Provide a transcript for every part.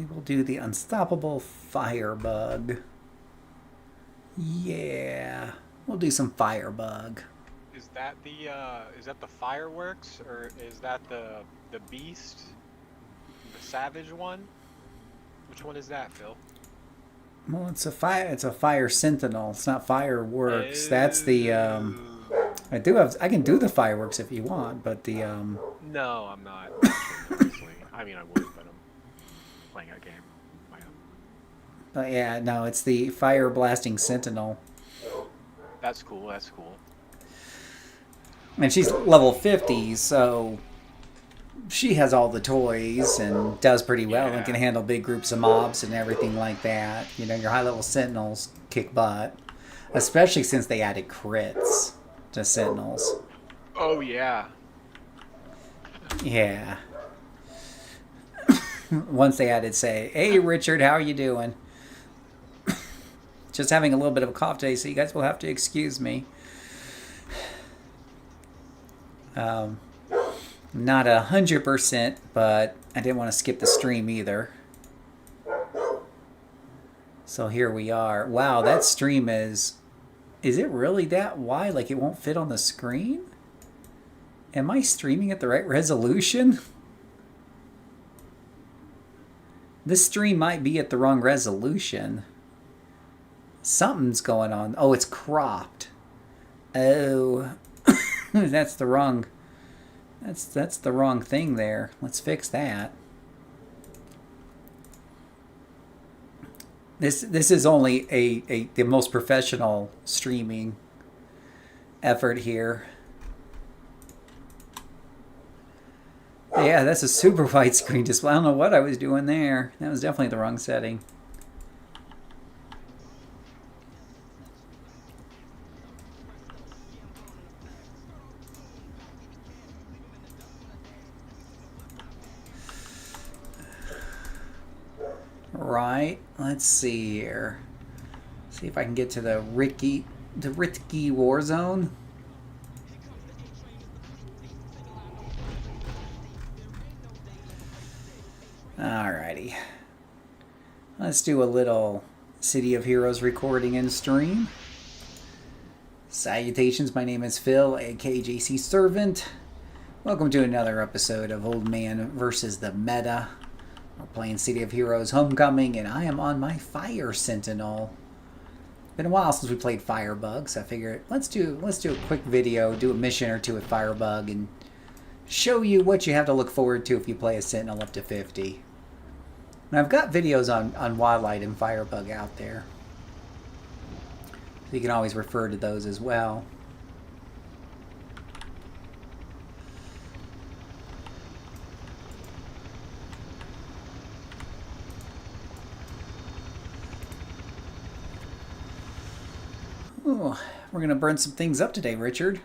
we'll do the unstoppable firebug. Yeah, we'll do some firebug. Is that the fireworks or is that the beast, the savage one? Which one is that, Phil? Well, it's a fire. It's a fire sentinel. It's not fireworks. That's the. Oh. I can do the fireworks if you want, but the. No, I'm not watching, obviously. I mean, I would, but I'm playing a game. My own. But yeah, no, it's the fire blasting sentinel, That's cool. That's cool. and she's level 50, so she has all the toys and does pretty well and can Yeah. handle big groups of mobs and everything like that. You know, your high level sentinels kick butt, especially since they added crits to sentinels. Oh yeah. Yeah. Once they added, say, "Hey Richard, how are you doing?" Just having a little bit of a cough today, so you guys will have to excuse me. Um, Not 100%, but I didn't want to skip the stream either. So here we are. Wow, that stream is. Is it really that wide? Like it won't fit on the screen? Am I streaming at the right resolution? This stream might be at the wrong resolution. Something's going on. Oh, it's cropped. Oh, that's the wrong. That's the wrong thing there. Let's fix that. This is only the most professional streaming effort here. Yeah, that's a super wide screen display. I don't know what I was doing there. That was definitely the wrong setting. Right. Let's see here. See if I can get to the Ricky War Zone. Alrighty. Let's do a little City of Heroes recording and stream. Salutations, my name is Phil, aka JCServant. Welcome to another episode of Old Man versus the Meta. We're playing City of Heroes Homecoming, and I am on my Fire Sentinel. Been a while since we played Firebug, so I figured let's do a quick video, do a mission or two with Firebug, and show you what you have to look forward to if you play a Sentinel up to 50. And I've got videos on Wildlight and Firebug out there, so you can always refer to those as well. Ooh, we're going to burn some things up today, Richard.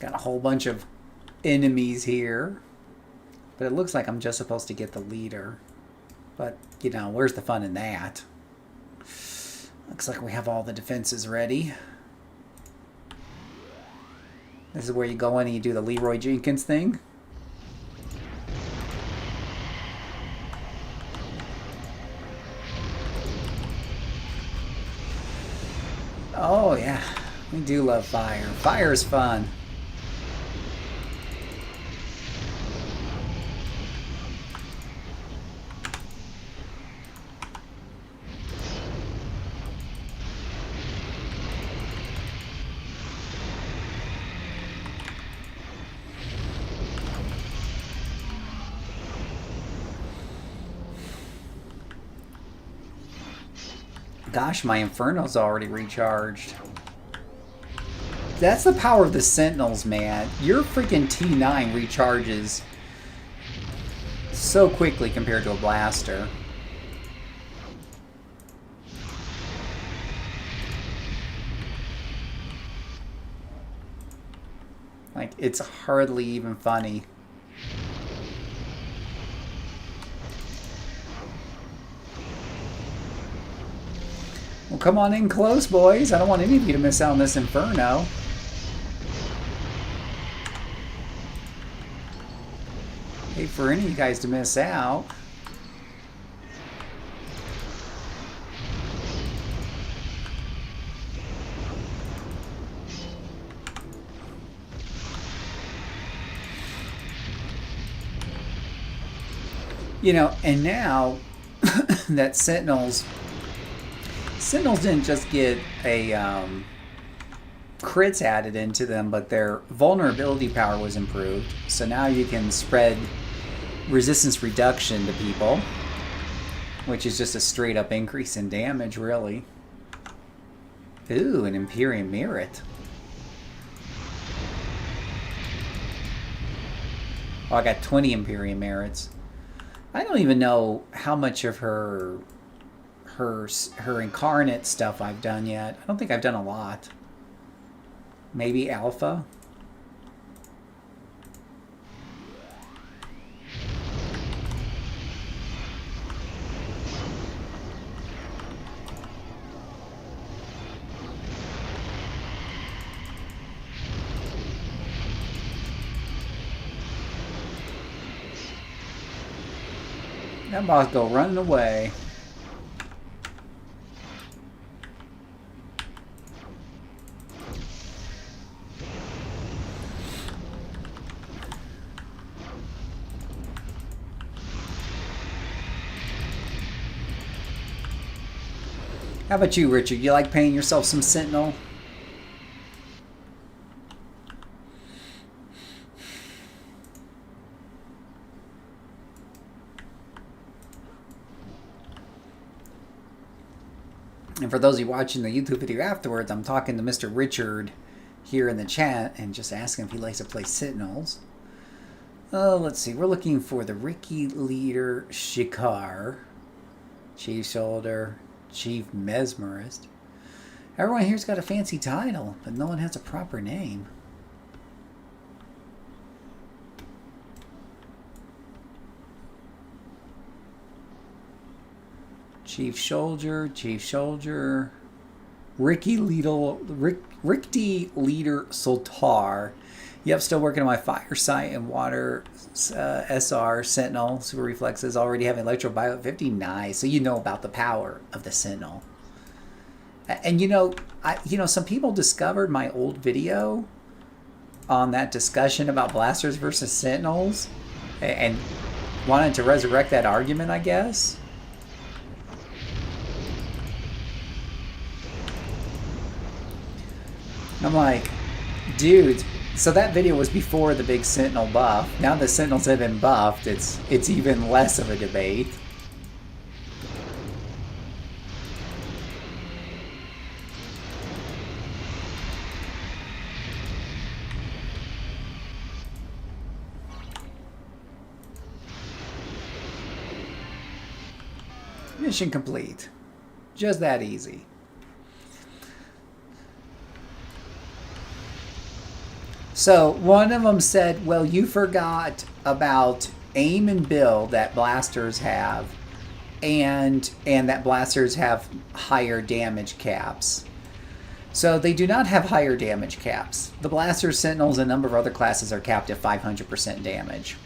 Got a whole bunch of enemies here. But it looks like I'm just supposed to get the leader. But, you know, where's the fun in that? Looks like we have all the defenses ready. This is where you go in and you do the Leroy Jenkins thing. Oh, yeah. We do love fire. Fire is fun. Gosh, my Inferno's already recharged. That's the power of the Sentinels, man. Your freaking T9 recharges so quickly compared to a blaster. Like, it's hardly even funny. Well, come on in close, boys. I don't want any of you to miss out on this Inferno. for any of you guys to miss out. You know, and now that Sentinels didn't just get a crits added into them, but their vulnerability power was improved. So now you can spread resistance reduction to people, which is just a straight up increase in damage, really. Ooh, an Imperium Merit. Oh, I got 20 Imperium Merits. I don't even know how much of her incarnate stuff I've done yet. I don't think I've done a lot. Maybe Alpha. That boss go running away. How about you, Richard? You like paying yourself some Sentinel? And for those of you watching the YouTube video afterwards, I'm talking to Mr. Richard here in the chat and just asking if he likes to play Sentinels. Let's see. We're looking for the Ricky Leader Shikar, Chief Shoulder, Chief Mesmerist. Everyone here's got a fancy title, but no one has a proper name. Chief Soldier, Ricky Leader Soltar. Yep, still working on my Fire Sight and Water SR Sentinel. Super Reflexes, already having Electro-Bio 50. Nice. So you know about the power of the Sentinel. And you know, some people discovered my old video on that discussion about Blasters versus Sentinels and wanted to resurrect that argument, I guess. I'm like, dude, so that video was before the big Sentinel buff. Now the Sentinels have been buffed, it's even less of a debate. Mission complete. Just that easy. So one of them said, well, you forgot about aim and build that blasters have, and that blasters have higher damage caps. So they do not have higher damage caps. The blasters, sentinels, and a number of other classes are capped at 500% damage.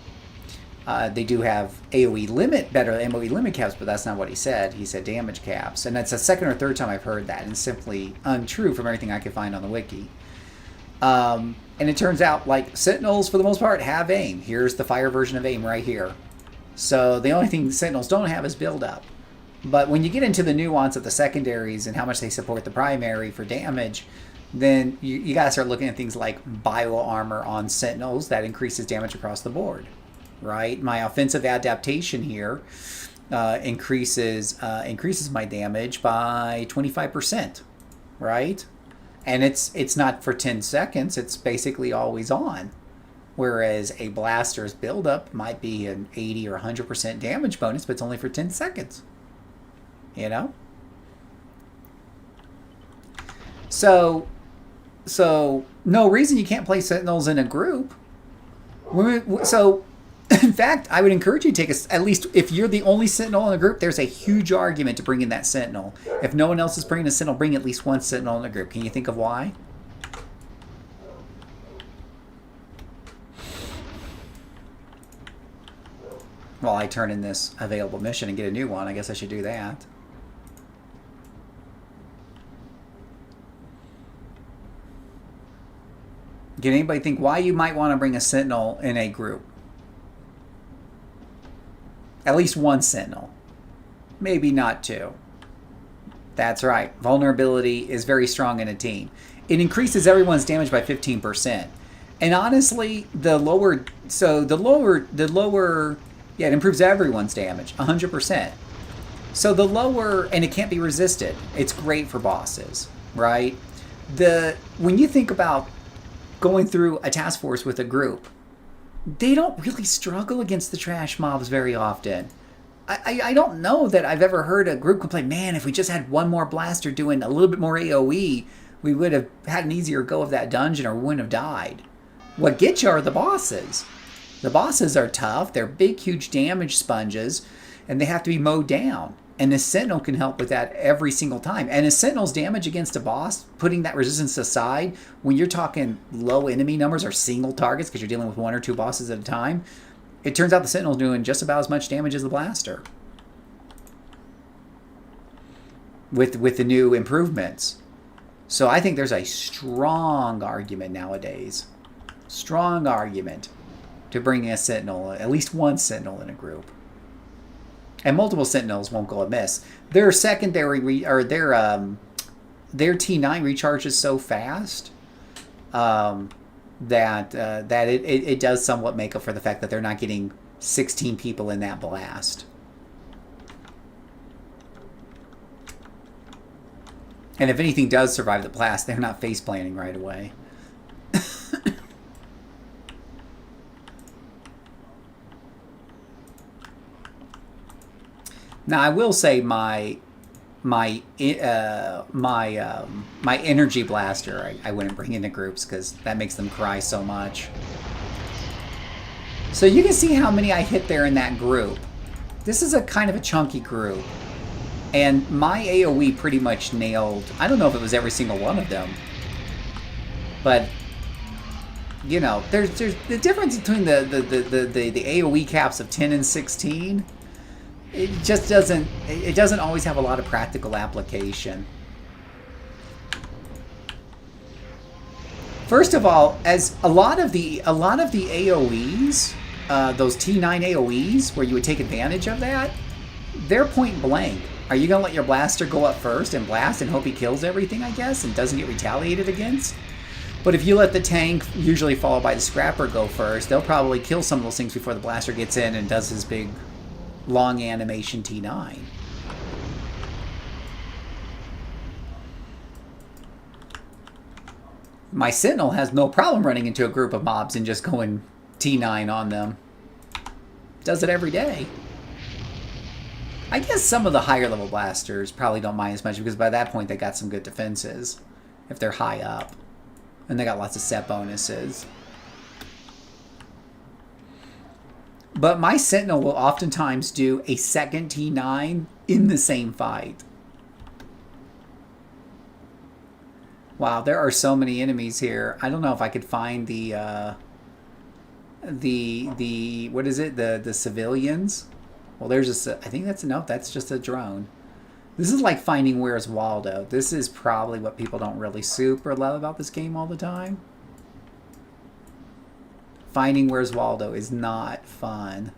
They do have AoE limit, better AoE limit caps, but that's not what he said. He said damage caps. And that's the second or third time I've heard that, and it's simply untrue from everything I could find on the wiki. And it turns out, like, Sentinels, for the most part, have aim. Here's the fire version of aim right here. So the only thing Sentinels don't have is build-up. But when you get into the nuance of the secondaries and how much they support the primary for damage, then you got to start looking at things like bio armor on Sentinels. That increases damage across the board, right? My offensive adaptation here increases my damage by 25%, right? And it's not for 10 seconds, it's basically always on. Whereas a blaster's buildup might be an 80 or 100% damage bonus, but it's only for 10 seconds. You know? So no reason you can't play Sentinels in a group. So, in fact, I would encourage you to take at least, if you're the only Sentinel in the group, there's a huge argument to bring in that Sentinel. If no one else is bringing a Sentinel, bring at least one Sentinel in the group. Can you think of why? while I turn in this available mission and get a new one. I guess I should do that. Can anybody think why you might want to bring a Sentinel in a group? At least one Sentinel. Maybe not two. That's right. Vulnerability is very strong in a team. It increases everyone's damage by 15%. And honestly, it improves everyone's damage, 100%. So the lower, and it can't be resisted. It's great for bosses, right? When you think about going through a task force with a group, they don't really struggle against the trash mobs very often. I don't know that I've ever heard a group complain, man, if we just had one more blaster doing a little bit more AoE, we would have had an easier go of that dungeon or we wouldn't have died. What gets you are the bosses. The bosses are tough. They're big, huge damage sponges, and they have to be mowed down. And a Sentinel can help with that every single time. And a Sentinel's damage against a boss, putting that resistance aside, when you're talking low enemy numbers or single targets, because you're dealing with one or two bosses at a time, it turns out the Sentinel's doing just about as much damage as the blaster. With the new improvements. So I think there's a strong argument nowadays. Strong argument to bring a Sentinel, at least one Sentinel in a group. And multiple Sentinels won't go amiss. Their secondary their T9 recharges so fast that it does somewhat make up for the fact that they're not getting 16 people in that blast. And if anything does survive the blast, they're not face planting right away. Now I will say my energy blaster I wouldn't bring into groups because that makes them cry so much. So you can see how many I hit there in that group. This is a kind of a chunky group. And my AoE pretty much nailed, I don't know if it was every single one of them. But, you know, there's the difference between the AoE caps of 10 and 16. It just doesn't always have a lot of practical application. First of all, as a lot of the AoEs, those T9 AoEs where you would take advantage of that, they're point blank. Are you gonna let your blaster go up first and blast and hope he kills everything, I guess, and doesn't get retaliated against? But if you let the tank, usually followed by the scrapper, go first, they'll probably kill some of those things before the blaster gets in and does his big long animation T9. My Sentinel has no problem running into a group of mobs and just going T9 on them. Does it every day. I guess some of the higher level blasters probably don't mind as much because by that point they got some good defenses if they're high up. And they got lots of set bonuses. But my Sentinel will oftentimes do a second T9 in the same fight. Wow, there are so many enemies here. I don't know if I could find the what is it? The civilians? Well, there's I think that's enough. That's just a drone. This is like finding Where's Waldo. This is probably what people don't really super love about this game all the time. Finding Where's Waldo is not fun.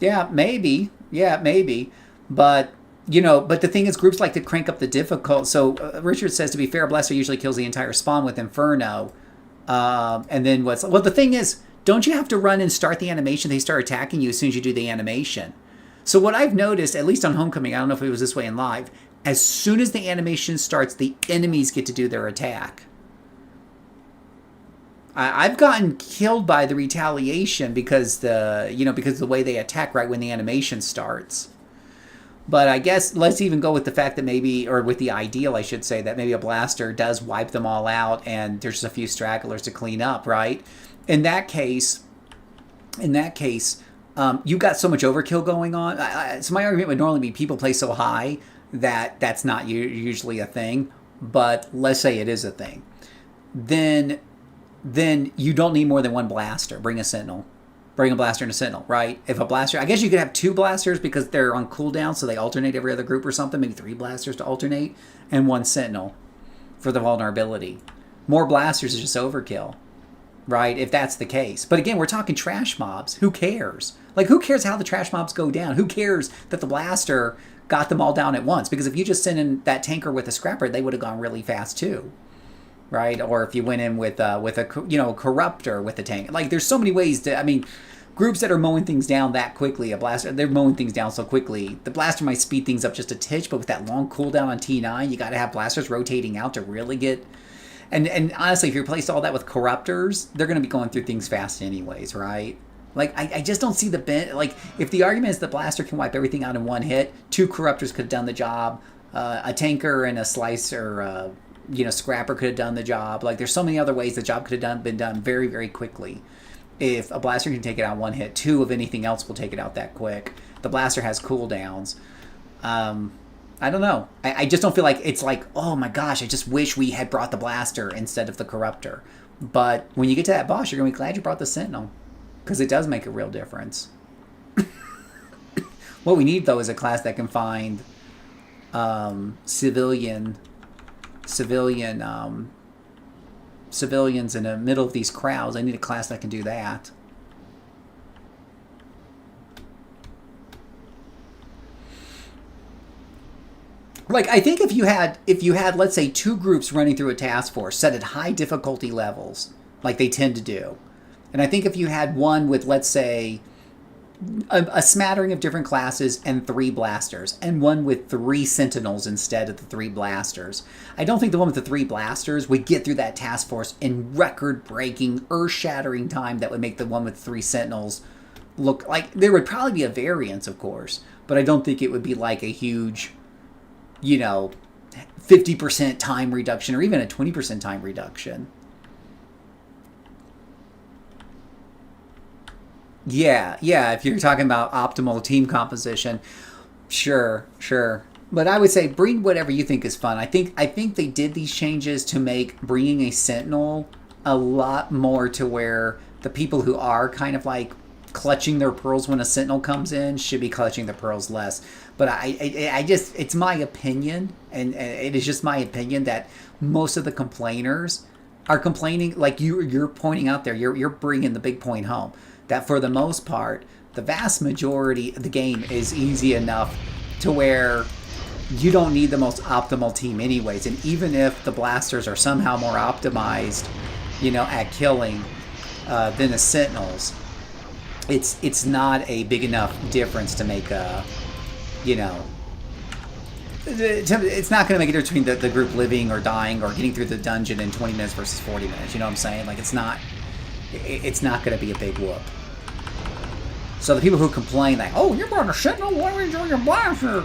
Yeah, maybe. Yeah, maybe. But, you know, but the thing is, groups like to crank up the difficult. So Richard says, to be fair, Blaster usually kills the entire spawn with Inferno. And then well, the thing is, don't you have to run and start the animation? They start attacking you as soon as you do the animation. So what I've noticed, at least on Homecoming, I don't know if it was this way in live, as soon as the animation starts, the enemies get to do their attack. I've gotten killed by the retaliation because because of the way they attack right when the animation starts. But I guess let's even go with the fact that maybe, or with the ideal, I should say, that maybe a blaster does wipe them all out and there's just a few stragglers to clean up, right? In that case, you got so much overkill going on. So my argument would normally be people play so high that that's not usually a thing. But let's say it is a thing. then you don't need more than one blaster. Bring a sentinel. Bring a blaster and a sentinel, right? If a blaster, I guess you could have 2 blasters because they're on cooldown, so they alternate every other group or something. Maybe 3 blasters to alternate, and 1 sentinel for the vulnerability. More blasters is just overkill, right? If that's the case. But again, we're talking trash mobs. Who cares? Like, who cares how the trash mobs go down? Who cares that the blaster got them all down at once? Because if you just sent in that tanker with a scrapper, they would have gone really fast too. Right? Or if you went in with a corruptor with a tank. Like, there's so many ways to, I mean, groups that are mowing things down that quickly, a blaster, they're mowing things down so quickly. The blaster might speed things up just a titch, but with that long cooldown on T9, you got to have blasters rotating out to really get. And honestly, if you replace all that with corruptors, they're going to be going through things fast anyways, right? Like, I just don't see the bent. Like, if the argument is the blaster can wipe everything out in one hit, 2 corruptors could have done the job. A tanker and a slicer, scrapper could have done the job. Like, there's so many other ways the job could have been done very, very quickly. If a blaster can take it out one hit, 2 of anything else will take it out that quick. The blaster has cooldowns. I don't know. I just don't feel like it's like, oh my gosh, I just wish we had brought the blaster instead of the corruptor. But when you get to that boss, you're going to be glad you brought the sentinel. Because it does make a real difference. What we need, though, is a class that can find civilians in the middle of these crowds. I need a class that can do that. Like, I think if you had, let's say, 2 groups running through a task force set at high difficulty levels, like they tend to do, and I think if you had one with, let's say, a smattering of different classes and 3 blasters, and one with 3 sentinels instead of the 3 blasters, I don't think the one with the 3 blasters would get through that task force in record-breaking, earth-shattering time that would make the one with 3 sentinels look like. There would probably be a variance, of course, but I don't think it would be like a huge, 50% time reduction or even a 20% time reduction. Yeah, if you're talking about optimal team composition, sure. But I would say bring whatever you think is fun. I think they did these changes to make bringing a sentinel a lot more to where the people who are kind of like clutching their pearls when a sentinel comes in should be clutching their pearls less. But I just, it's my opinion, and it is just my opinion that most of the complainers are complaining, like you're pointing out there, you're bringing the big point home, that for the most part, the vast majority of the game is easy enough to where you don't need the most optimal team anyways. And even if the blasters are somehow more optimized, at killing than the sentinels, it's not a big enough difference to make a, it's not going to make a difference between the group living or dying or getting through the dungeon in 20 minutes versus 40 minutes. You know what I'm saying? Like, it's not going to be a big whoop. So the people who complain like, oh, you're brought a sentinel, why are you doing your blaster?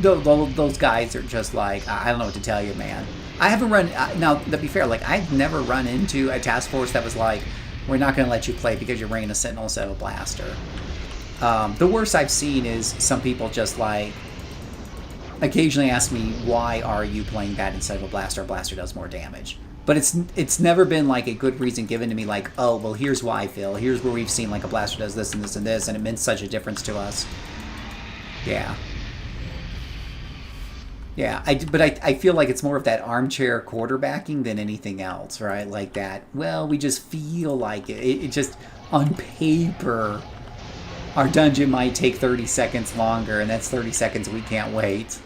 Those guys are just like, I don't know what to tell you, man. I haven't run, now, to be fair, like, I've never run into a task force that was like, we're not going to let you play because you're bringing a sentinel instead of a blaster. The worst I've seen is some people just like, occasionally ask me, why are you playing that instead of a blaster? A blaster does more damage. But it's never been like a good reason given to me, like, oh, well, here's why, Phil. Here's where we've seen like a blaster does this and this and this, and it meant such a difference to us. Yeah. Yeah, but I feel like it's more of that armchair quarterbacking than anything else, right? Like that, well, we just feel like it. It just, on paper, our dungeon might take 30 seconds longer, and that's 30 seconds we can't wait.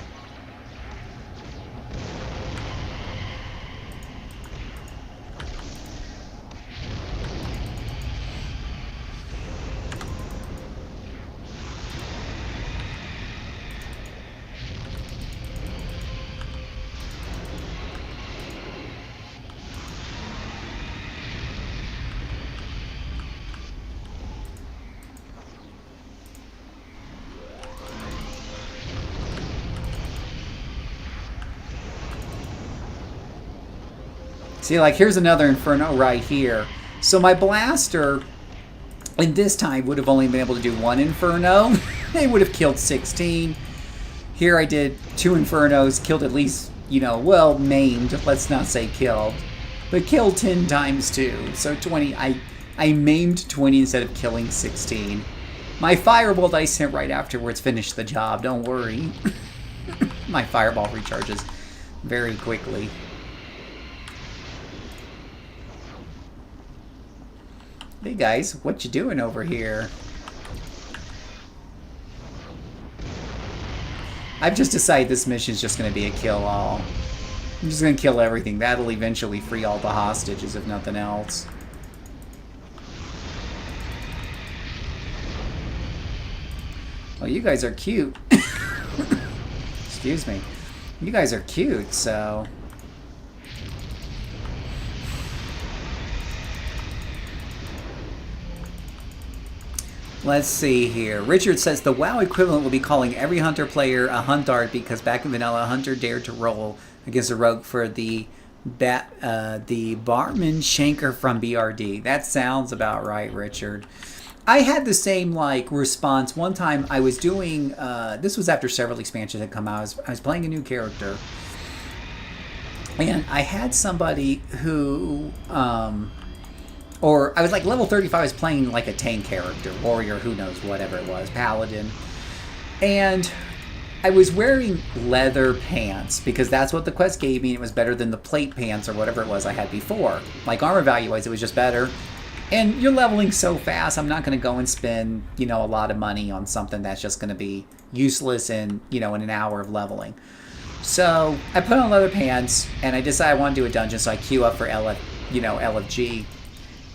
See, like, here's another Inferno right here. So my blaster, in this time, would have only been able to do 1 Inferno. They would have killed 16. Here I did 2 Infernos, killed at least well, maimed, let's not say killed, but killed 10 times too. So 20, I maimed 20 instead of killing 16. My fireball dice hit right afterwards finished the job, don't worry. My fireball recharges very quickly. Hey guys, what you doing over here? I've just decided this mission is just going to be a kill-all. I'm just going to kill everything. That'll eventually free all the hostages, if nothing else. Well, you guys are cute. Excuse me. You guys are cute, so... Let's see here. Richard says the WoW equivalent will be calling every Hunter player a Huntard because back in Vanilla, a Hunter dared to roll against a rogue for the Barman Shanker from BRD. That sounds about right, Richard. I had the same response. One time I was doing, this was after several expansions had come out. I was playing a new character. And I had somebody who... or I was level 35, I was playing a tank character, warrior, who knows, whatever it was, paladin. And I was wearing leather pants because that's what the quest gave me, and it was better than the plate pants or whatever it was I had before. Armor value-wise, it was just better. And you're leveling so fast, I'm not going to go and spend, a lot of money on something that's just going to be useless in, in an hour of leveling. So I put on leather pants, and I decided I want to do a dungeon, so I queue up for LFG.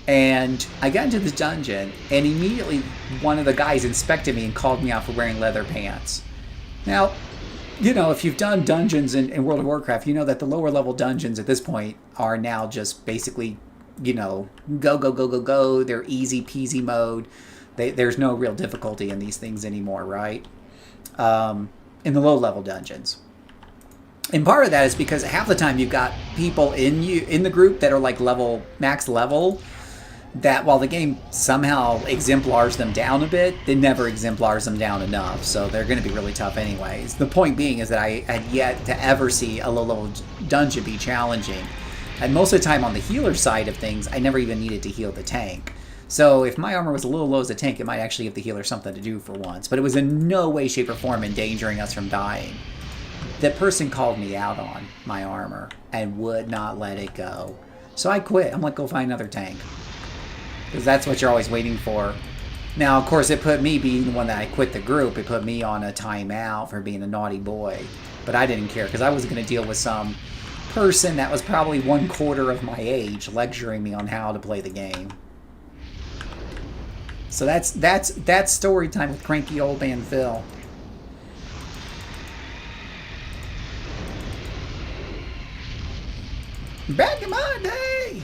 And I got into the dungeon, and immediately one of the guys inspected me and called me out for wearing leather pants. Now, if you've done dungeons in World of Warcraft, you know that the lower level dungeons at this point are now just basically, go, go, go, go, go. They're easy peasy mode. There's no real difficulty in these things anymore, right? In the low level dungeons. And part of that is because half the time you've got people in the group that are max level, that while the game somehow exemplars them down a bit, it never exemplars them down enough. So they're going to be really tough anyways. The point being is that I had yet to ever see a low-level dungeon be challenging. And most of the time on the healer side of things, I never even needed to heal the tank. So if my armor was a little low as a tank, it might actually give the healer something to do for once. But it was in no way, shape, or form endangering us from dying. That person called me out on my armor and would not let it go. So I quit. I'm like, go find another tank. Because that's what you're always waiting for. Now, of course, it put me, being the one that I quit the group, it put me on a timeout for being a naughty boy. But I didn't care, because I wasn't going to deal with some person that was probably 1/4 of my age lecturing me on how to play the game. So that's story time with cranky old man Phil. Back in my day!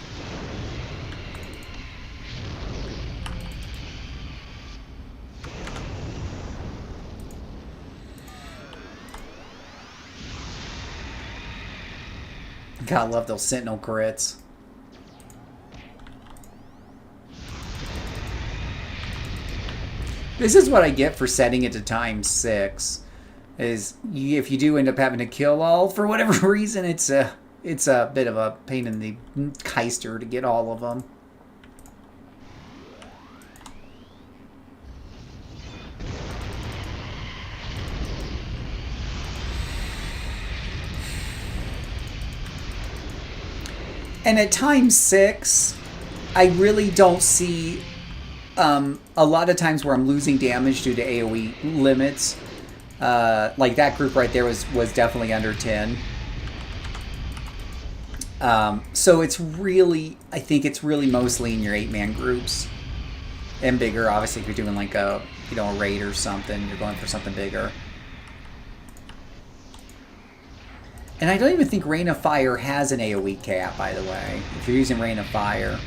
God, I love those Sentinel crits. This is what I get for setting it to ×6. Is if you do end up having to kill all for whatever reason, it's a bit of a pain in the keister to get all of them. And at ×6, I really don't see a lot of times where I'm losing damage due to AoE limits. Like that group right there was definitely under 10. So it's really, I think it's really mostly in your 8-man groups and bigger. Obviously, if you're doing like a raid or something, you're going for something bigger. And I don't even think Rain of Fire has an AoE cap, by the way, if you're using Rain of Fire.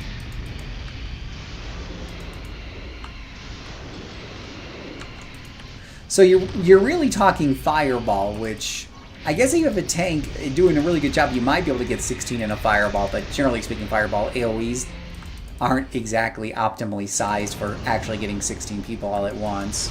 So you're really talking Fireball, which I guess if you have a tank doing a really good job, you might be able to get 16 in a Fireball, but generally speaking, Fireball AoEs aren't exactly optimally sized for actually getting 16 people all at once.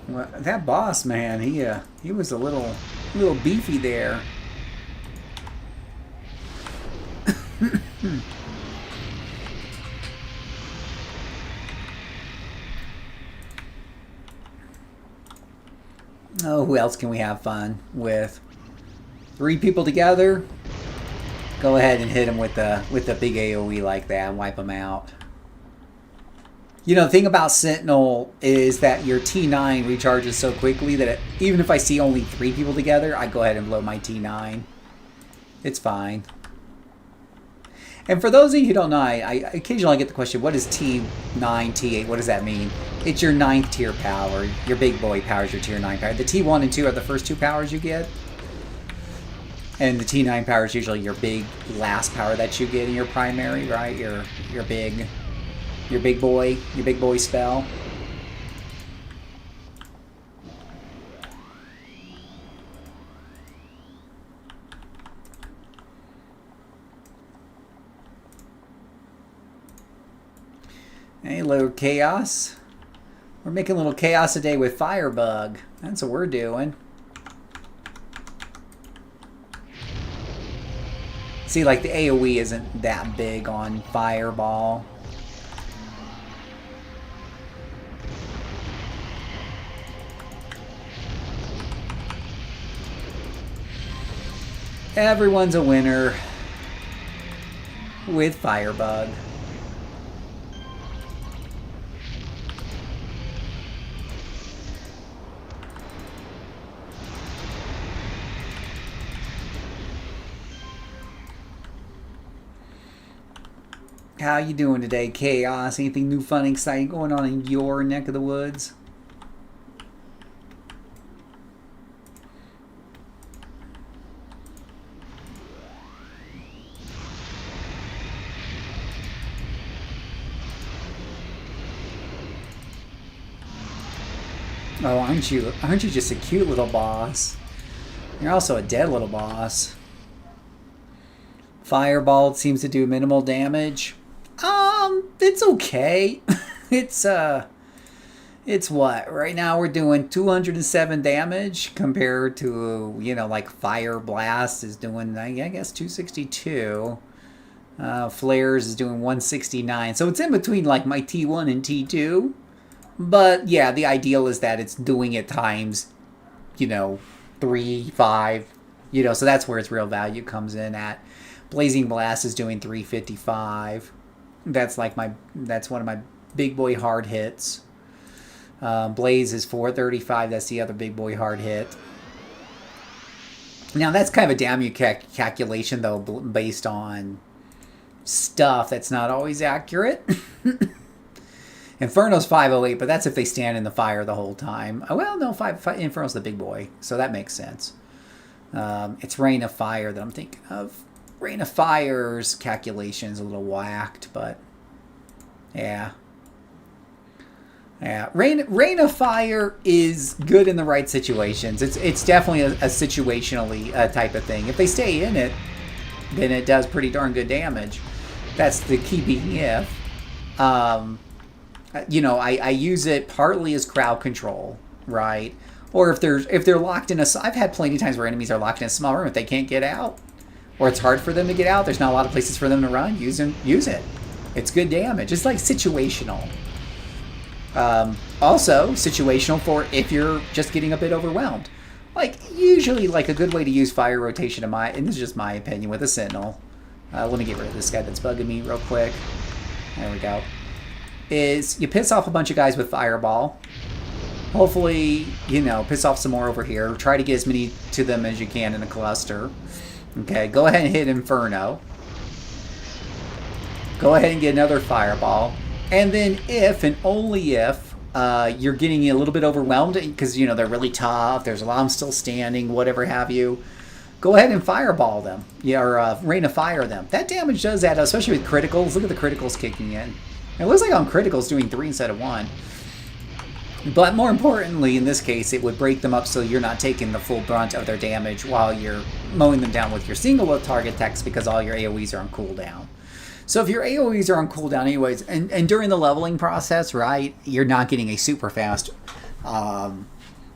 Well, that boss, man, he was a little beefy there. Oh, who else can we have fun with? 3 people together. Go ahead and hit them with the big AOE like that and wipe them out. You know, the thing about Sentinel is that your T9 recharges so quickly that even if I see only 3 people together, I go ahead and blow my T9. It's fine. And for those of you who don't know, I occasionally get the question, what is T9, T8? What does that mean? It's your 9th tier power. Your big boy power is your tier 9 power. The T1 and 2 are the first 2 powers you get. And the T9 power is usually your big last power that you get in your primary, right? Your big boy spell. Hey, little chaos. We're making a little chaos a day with Firebug. That's what we're doing. See, like the AoE isn't that big on Fireball. Everyone's a winner with Firebug. How you doing today, Chaos? Anything new, fun, exciting going on in your neck of the woods? Oh, aren't you just a cute little boss? You're also a dead little boss. Fireball seems to do minimal damage. It's okay. It's what? Right now we're doing 207 damage compared to, you know, like Fire Blast is doing, I guess, 262. Flares is doing 169. So it's in between like my T1 and T2. But yeah, the ideal is that it's doing it times, you know, 3, 5, you know, so that's where its real value comes in at. Blazing Blast is doing 355. That's one of my big boy hard hits. Blaze is 435. That's the other big boy hard hit. Now that's kind of a damage calculation though, based on stuff that's not always accurate. Inferno's 508, but that's if they stand in the fire the whole time. Oh, well, no, Inferno's the big boy, so that makes sense. It's Rain of Fire that I'm thinking of. Rain of Fire's calculation's a little whacked, but yeah. Yeah, Rain of Fire is good in the right situations. It's definitely a situationally type of thing. If they stay in it, then it does pretty darn good damage. That's the key being if. You know, I use it partly as crowd control, right? Or if they're locked in a, I've had plenty of times where enemies are locked in a small room. If they can't get out, or it's hard for them to get out, there's not a lot of places for them to run. Use it. It's good damage. It's like situational. Also situational for if you're just getting a bit overwhelmed. Like usually, like a good way to use fire rotation and this is just my opinion with a Sentinel. Let me get rid of this guy that's bugging me real quick. There we go. Is you piss off a bunch of guys with Fireball. Hopefully, you know, piss off some more over here. Try to get as many to them as you can in a cluster. Okay, go ahead and hit Inferno. Go ahead and get another Fireball. And then if, and only if, you're getting a little bit overwhelmed because, you know, they're really tough, there's a lot of them still standing, whatever have you, go ahead and Fireball them. Yeah, or Rain of Fire them. That damage does add up, especially with criticals. Look at the criticals kicking in. It looks like on criticals doing 3 instead of 1. But more importantly, in this case, it would break them up so you're not taking the full brunt of their damage while you're mowing them down with your single target attacks because all your AoEs are on cooldown. So if your AoEs are on cooldown anyways, and during the leveling process, right, you're not getting a super fast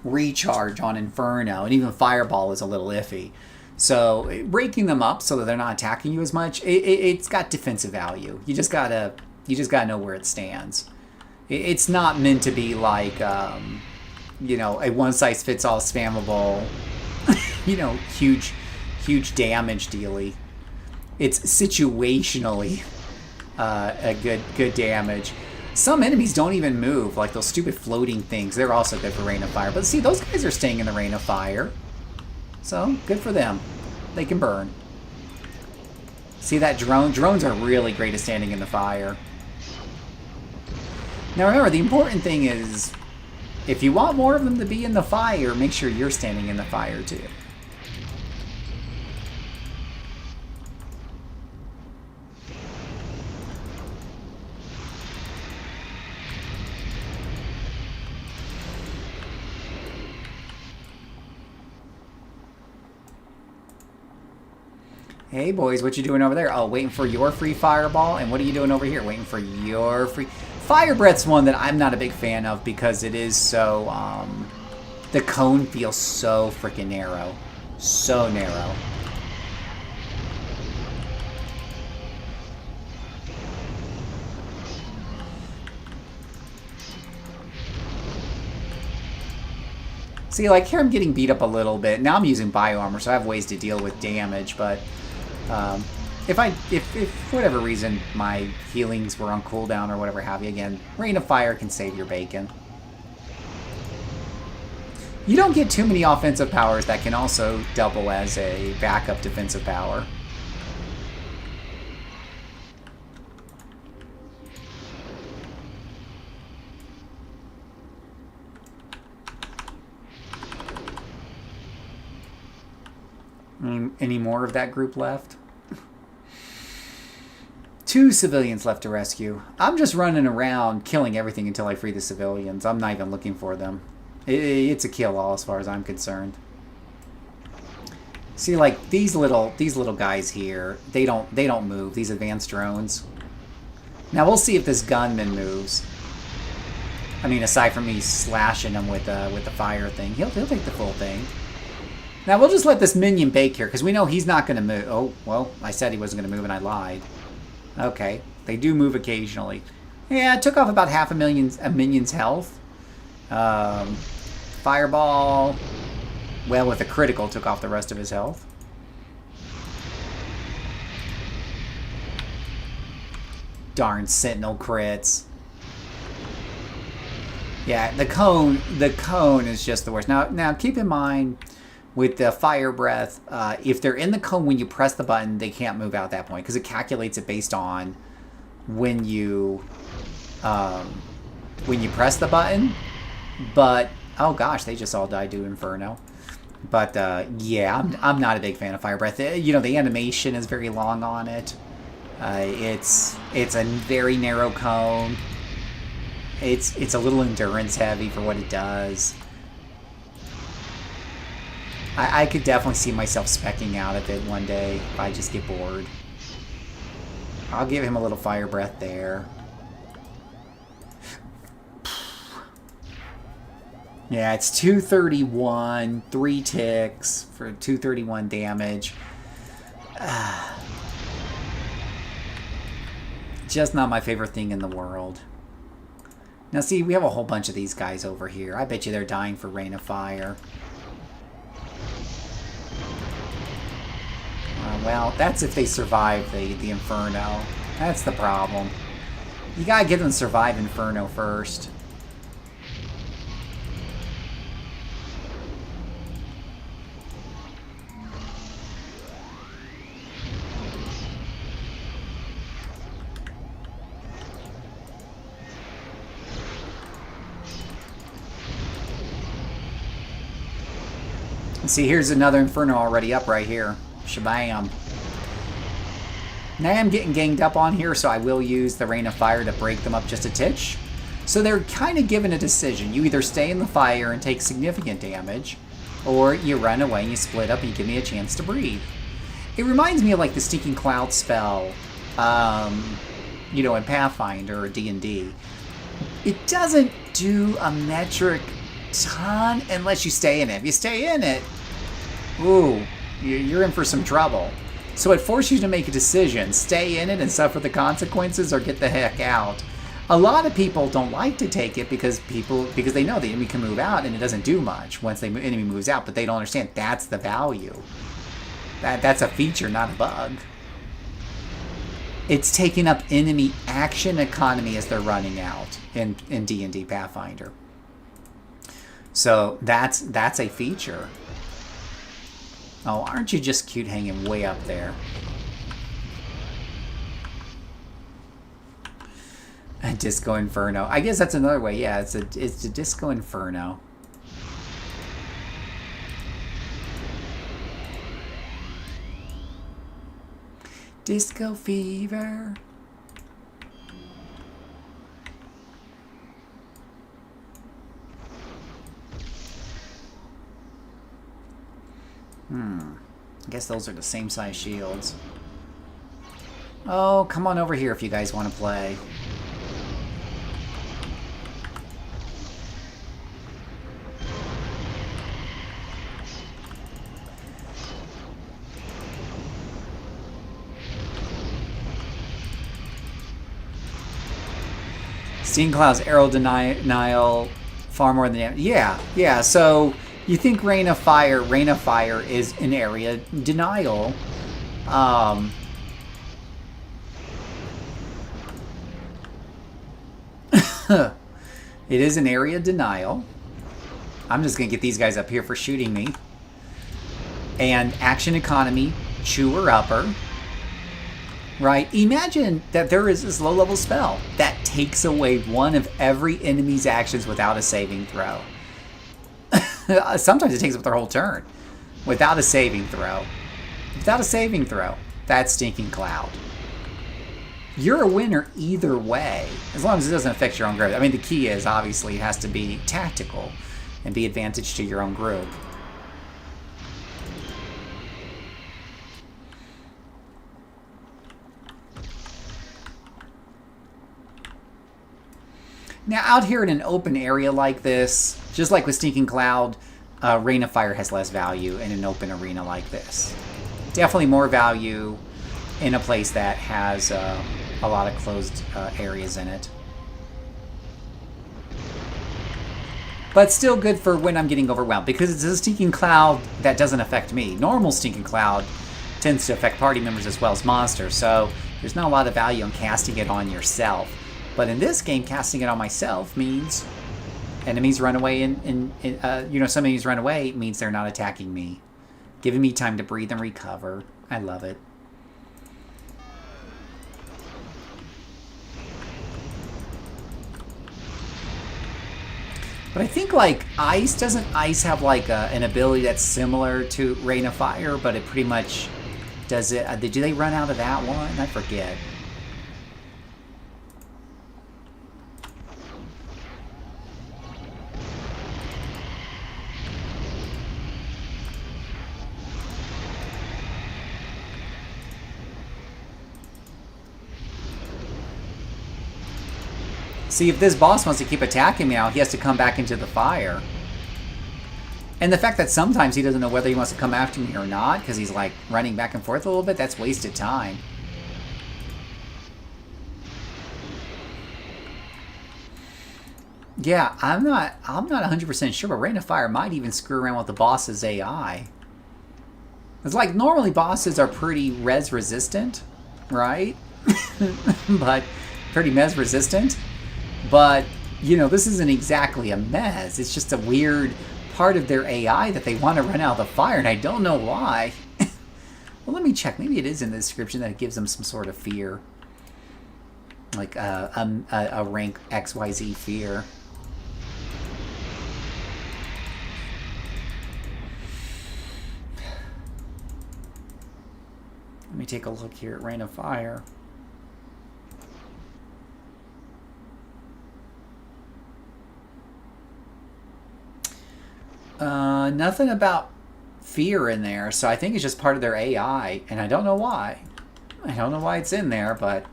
recharge on Inferno, and even Fireball is a little iffy. So breaking them up so that they're not attacking you as much, it's got defensive value. You just gotta know where it stands. It's not meant to be like you know, a one-size-fits-all spammable, you know, huge damage dealy. It's situationally a good damage. Some enemies don't even move, like those stupid floating things. They're also good for Rain of Fire. But see, those guys are staying in the Rain of Fire. So, good for them. They can burn. See that drone? Drones are really great at standing in the fire. Now remember, the important thing is, if you want more of them to be in the fire, make sure you're standing in the fire too. Hey boys, what you doing over there? Oh, waiting for your free fireball. And what are you doing over here? Waiting for your free... Fire Breath's one that I'm not a big fan of because it is so... the cone feels so freaking narrow. So narrow. See, like, here I'm getting beat up a little bit. Now I'm using bio armor, so I have ways to deal with damage, but... if for whatever reason my healings were on cooldown or whatever have you, again, Rain of Fire can save your bacon. You don't get too many offensive powers that can also double as a backup defensive power. Any more of that group left? 2 civilians left to rescue. I'm just running around killing everything until I free the civilians. I'm not even looking for them. It's a kill all as far as I'm concerned. See, like these little guys here, they don't move. These advanced drones. Now we'll see if this gunman moves. I mean, aside from me slashing him with the fire thing, he'll take the full thing. Now, we'll just let this minion bake here, because we know he's not going to move. Oh, well, I said he wasn't going to move, and I lied. Okay, they do move occasionally. Yeah, it took off about half a minion's health. Fireball, well, with a critical, took off the rest of his health. Darn Sentinel crits. Yeah, the cone is just the worst. Now keep in mind... With the fire breath, if they're in the cone when you press the button, they can't move out at that point because it calculates it based on when you press the button. But oh gosh, they just all died to Inferno. But yeah, I'm not a big fan of fire breath. You know, the animation is very long on it. It's a very narrow cone. It's a little endurance heavy for what it does. I could definitely see myself specking out of it one day if I just get bored. I'll give him a little fire breath there. Yeah, it's 231, 3 ticks for 231 damage. Just not my favorite thing in the world. Now see, we have a whole bunch of these guys over here. I bet you they're dying for Rain of Fire. Well, that's if they survive the Inferno. That's the problem. You gotta get them to survive Inferno first. See, here's another Inferno already up right here. Shabam. Now I'm getting ganged up on here, so I will use the Rain of Fire to break them up just a titch. So they're kind of given a decision. You either stay in the fire and take significant damage, or you run away and you split up and you give me a chance to breathe. It reminds me of like the Stinking Cloud spell, you know, in Pathfinder or D&D. It doesn't do a metric ton unless you stay in it. If you stay in it, ooh, you're in for some trouble. So it forces you to make a decision. Stay in it and suffer the consequences or get the heck out. A lot of people don't like to take it because they know the enemy can move out and it doesn't do much once the enemy moves out, but they don't understand that's the value. That's a feature, not a bug. It's taking up enemy action economy as they're running out in D&D Pathfinder. So that's a feature. Oh, aren't you just cute hanging way up there? A Disco Inferno. I guess that's another way. Yeah, it's a Disco Inferno. Disco Fever. I guess those are the same size shields. Oh, come on over here if you guys want to play. Steam Cloud's arrow denial far more than... Yeah, so you think Rain of Fire is an area denial. It is an area denial. I'm just going to get these guys up here for shooting me. And action economy, chewer upper. Right? Imagine that there is this low-level spell that takes away one of every enemy's actions without a saving throw. Sometimes it takes up their whole turn. Without a saving throw. Without a saving throw. That's Stinking Cloud. You're a winner either way, as long as it doesn't affect your own group. I mean, the key is, obviously, it has to be tactical and be advantage to your own group. Now, out here in an open area like this, just like with Stinking Cloud, Rain of Fire has less value in an open arena like this. Definitely more value in a place that has a lot of closed areas in it. But still good for when I'm getting overwhelmed, because it's a Stinking Cloud that doesn't affect me. Normal Stinking Cloud tends to affect party members as well as monsters, so there's not a lot of value in casting it on yourself. But in this game, casting it on myself means enemies run away, some enemies run away means they're not attacking me. Giving me time to breathe and recover. I love it. But I think, like, Ice, doesn't Ice have, like, an ability that's similar to Rain of Fire, but it pretty much does it... do they run out of that one? I forget. See, if this boss wants to keep attacking me now, he has to come back into the fire. And the fact that sometimes he doesn't know whether he wants to come after me or not, because he's like running back and forth a little bit, that's wasted time. Yeah, I'm not 100% sure, but Rain of Fire might even screw around with the boss's AI. It's like, normally bosses are pretty res resistant, right? But pretty mez resistant. But, you know, this isn't exactly a mez. It's just a weird part of their AI that they want to run out of the fire, and I don't know why. Well, let me check. Maybe it is in the description that it gives them some sort of fear. Like a rank XYZ fear. Let me take a look here at Rain of Fire. Nothing about fear in there, so I think it's just part of their AI, and I don't know why. I don't know why it's in there, but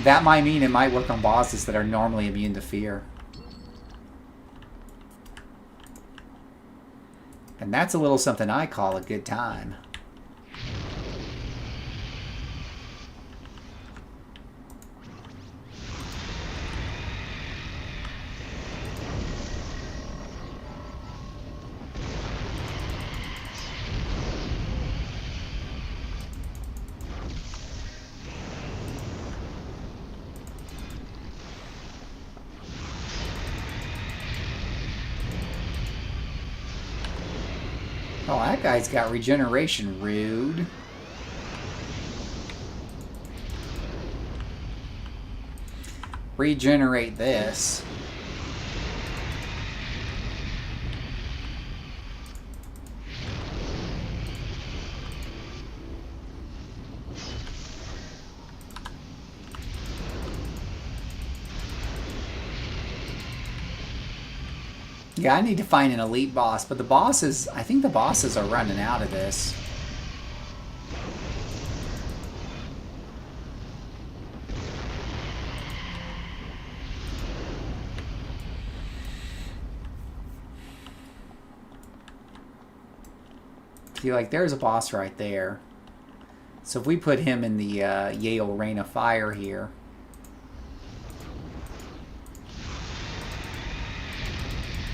that might mean it might work on bosses that are normally immune to fear. And that's a little something I call a good time. Oh, that guy's got regeneration. Rude. Regenerate this. Yeah, I need to find an elite boss, but the bosses, I think the bosses are running out of this. See, like, there's a boss right there. So if we put him in the Yale Rain of Fire here.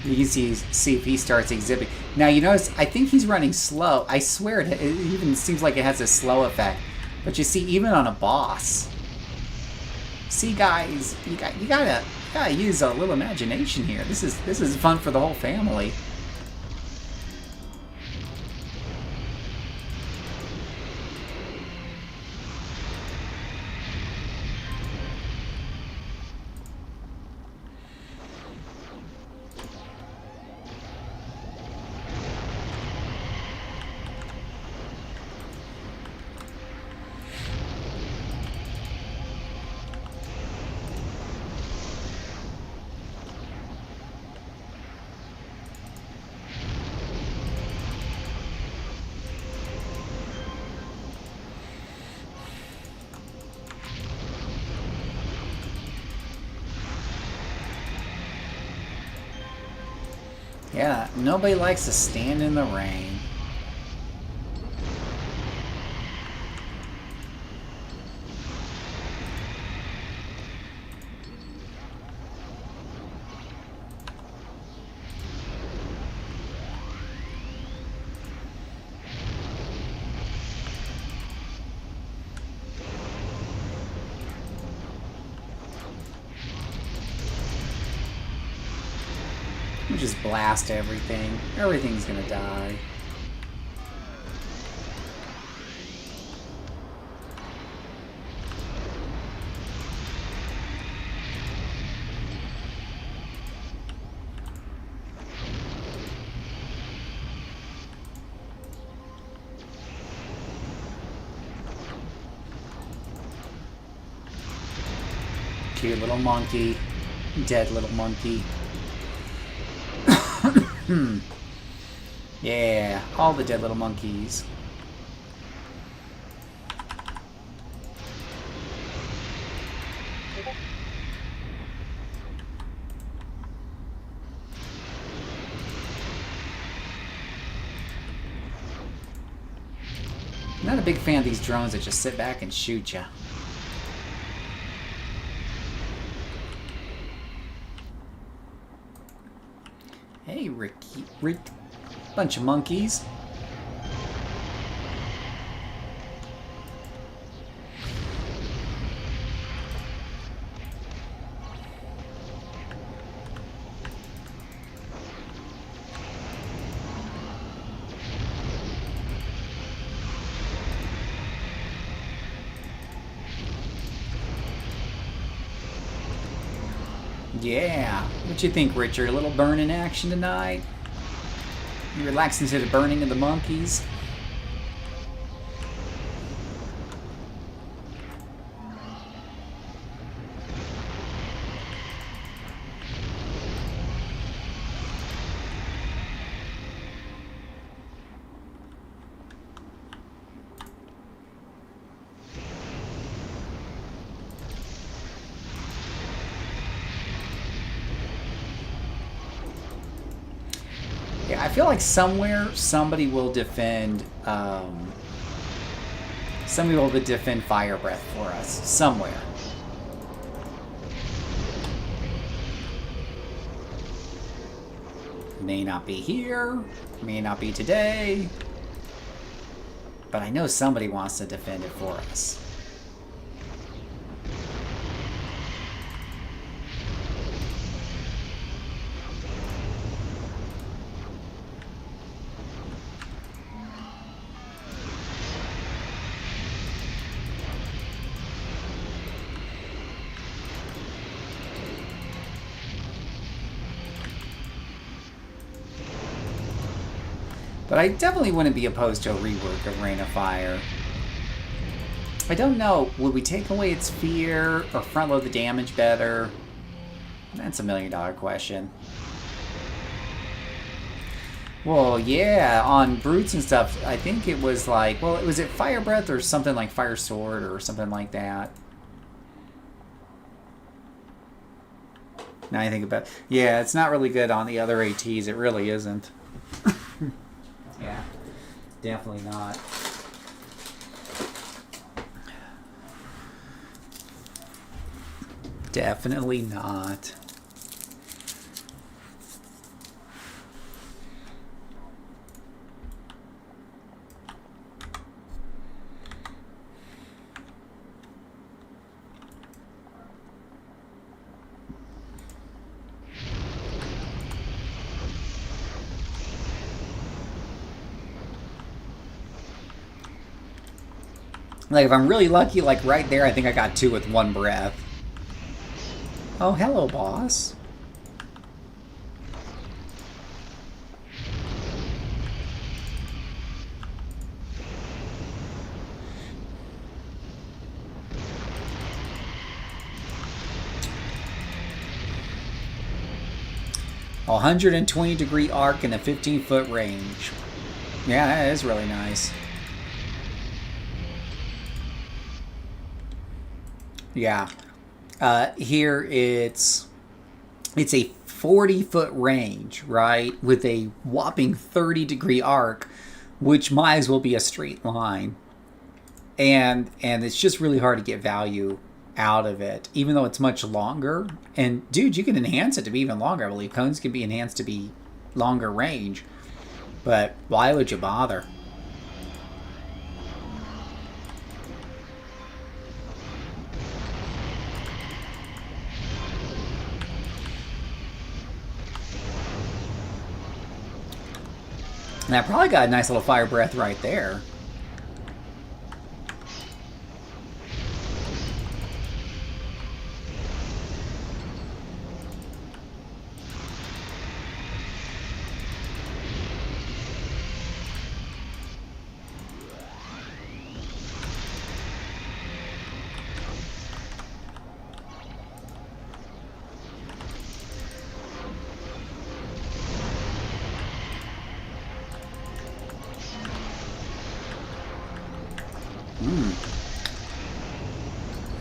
You can see if he starts exhibiting. Now, you notice, I think he's running slow. I swear, it even seems like it has a slow effect. But you see, even on a boss. See, guys, you gotta use a little imagination here. This is fun for the whole family. Yeah, nobody likes to stand in the rain. We just blast everything. Everything's gonna die. Cute little monkey. Dead little monkey. Yeah, all the dead little monkeys. I'm not a big fan of these drones that just sit back and shoot you. Hey, Ricky. Bunch of monkeys. Yeah. What you think, Richard? A little burning action tonight? You relaxing to the burning of the monkeys? Yeah, I feel like somewhere somebody will defend. Somebody will defend Fire Breath for us somewhere. May not be here, may not be today, but I know somebody wants to defend it for us. But I definitely wouldn't be opposed to a rework of Rain of Fire. I don't know, would we take away its fear or front load the damage better? That's $1 million question. Well, yeah, on Brutes and stuff, I think it was like, well, was it Fire Breath or something like Fire Sword or something like that? Now I think about it. Yeah, it's not really good on the other ATs, it really isn't. Yeah, definitely not. Definitely not. Like, if I'm really lucky, like right there, I think I got 2 with 1 breath. Oh, hello, boss. A 120-degree arc in a 15-foot range. Yeah, that is really nice. Yeah. Here it's a 40-foot range, right? With a whopping 30-degree arc, which might as well be a straight line. And it's just really hard to get value out of it, even though it's much longer. And dude, you can enhance it to be even longer. I believe cones can be enhanced to be longer range. But why would you bother? And I probably got a nice little fire breath right there.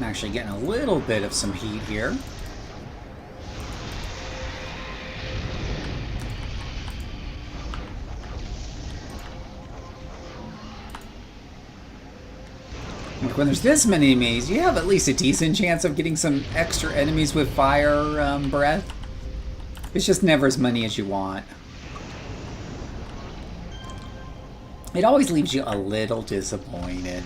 I'm actually getting a little bit of some heat here. When there's this many enemies, you have at least a decent chance of getting some extra enemies with fire breath. It's just never as many as you want. It always leaves you a little disappointed.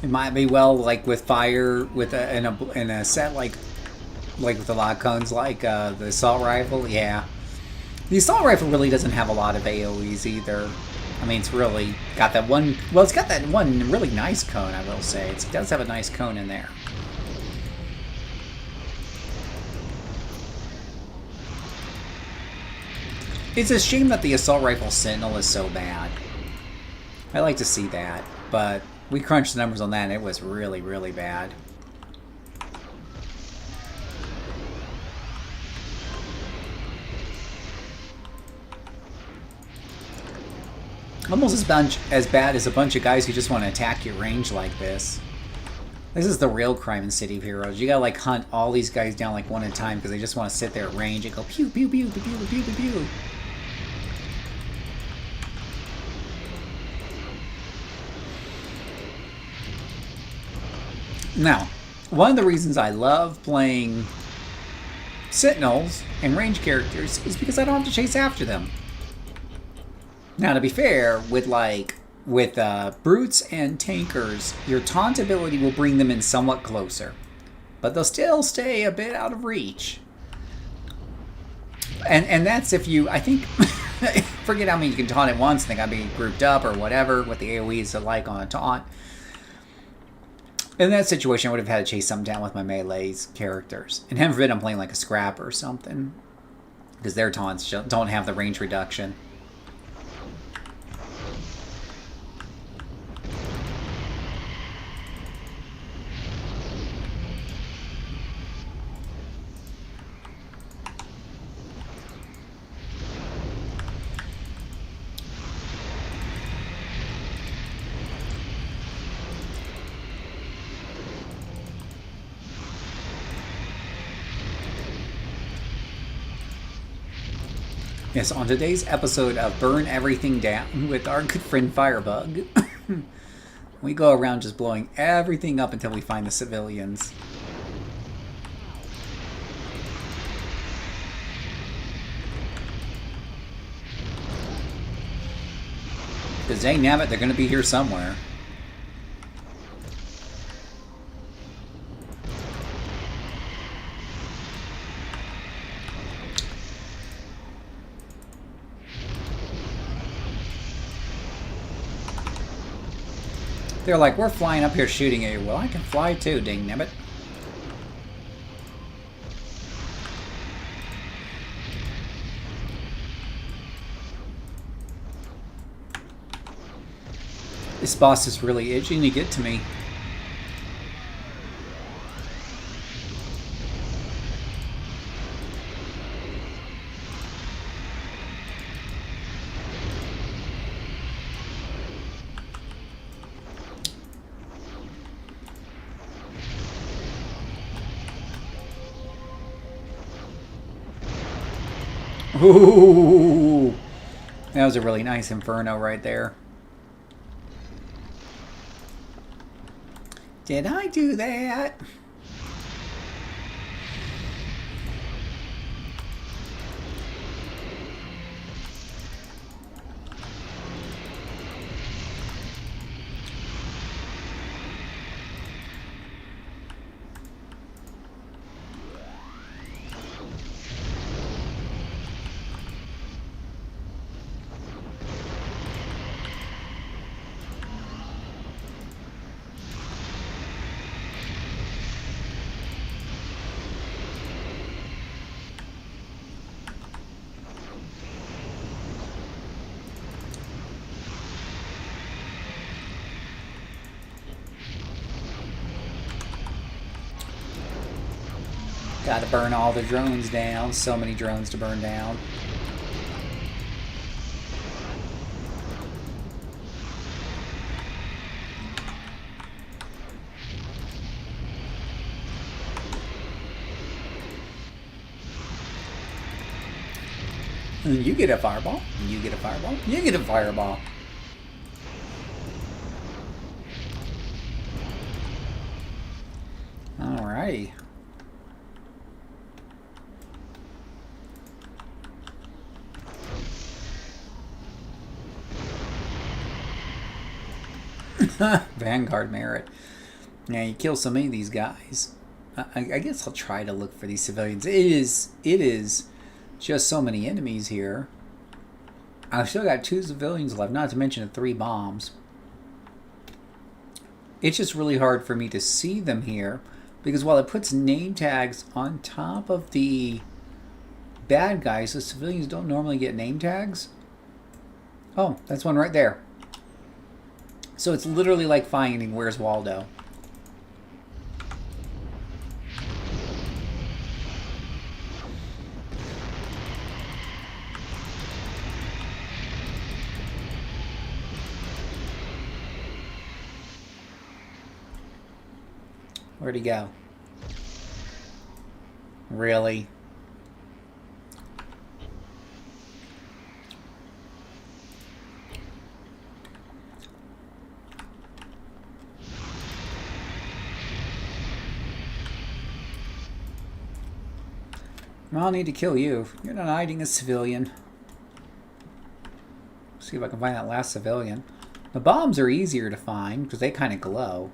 It might be well like with fire with in a set like with a lot of cones like the assault rifle. Yeah, the assault rifle really doesn't have a lot of AOE's either. I mean, it's really got that one. Well, it's got that one really nice cone. I will say it does have a nice cone in there. It's a shame that the assault rifle sentinel is so bad. I like to see that, but we crunched the numbers on that and it was really, really bad. Almost as bad as a bunch of guys who just want to attack your range like this. This is the real crime in City of Heroes. You gotta like hunt all these guys down like one at a time because they just want to sit there at range and go pew pew pew pew pew pew pew pew. Now, one of the reasons I love playing Sentinels and range characters is because I don't have to chase after them. Now, to be fair, with brutes and tankers, your taunt ability will bring them in somewhat closer, but they'll still stay a bit out of reach. And that's if you, I think, forget how many you can taunt at once. They gotta be grouped up or whatever. What the AOE is like on a taunt. In that situation, I would have had to chase something down with my melee's characters. And heaven forbid I'm playing like a scrap or something, because their taunts don't have the range reduction. Yes, on today's episode of Burn Everything Down with our good friend Firebug, we go around just blowing everything up until we find the civilians. Because dang nabbit, they're going to be here somewhere. They're like, we're flying up here shooting at you. Well, I can fly too, dang nabbit. This boss is really itching to get to me. Ooh, that was a really nice inferno right there. Did I do that? Gotta burn all the drones down. So many drones to burn down. And you get a fireball. You get a fireball. You get a fireball. Alrighty. Vanguard merit. Now you kill so many of these guys. I guess I'll try to look for these civilians. It is just so many enemies here. I've still got 2 civilians left, not to mention 3 bombs. It's just really hard for me to see them here, because while it puts name tags on top of the bad guys, the civilians don't normally get name tags. Oh, that's one right there. So it's literally like finding Where's Waldo. Where'd he go? Really? I'll need to kill you. You're not hiding a civilian. See if I can find that last civilian. The bombs are easier to find because they kind of glow.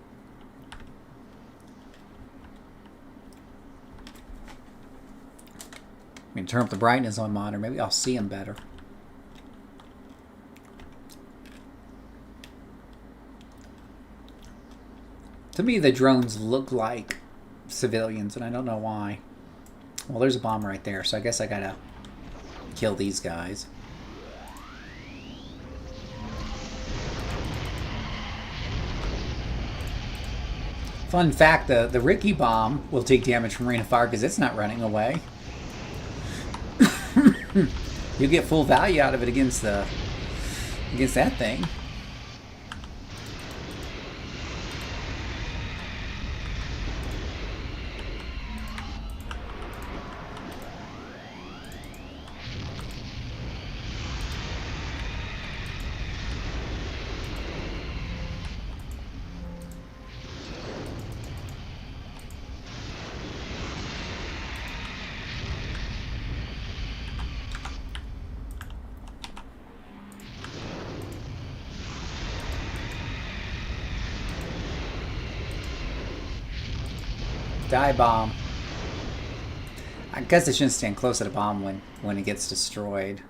I mean, turn up the brightness on monitor. Maybe I'll see them better. To me, the drones look like civilians, and I don't know why. Well, there's a bomb right there, so I guess I gotta kill these guys. Fun fact, the Ricky bomb will take damage from rain of fire because it's not running away. You get full value out of it against that thing. Die bomb. I guess I shouldn't stand close to the bomb when it gets destroyed.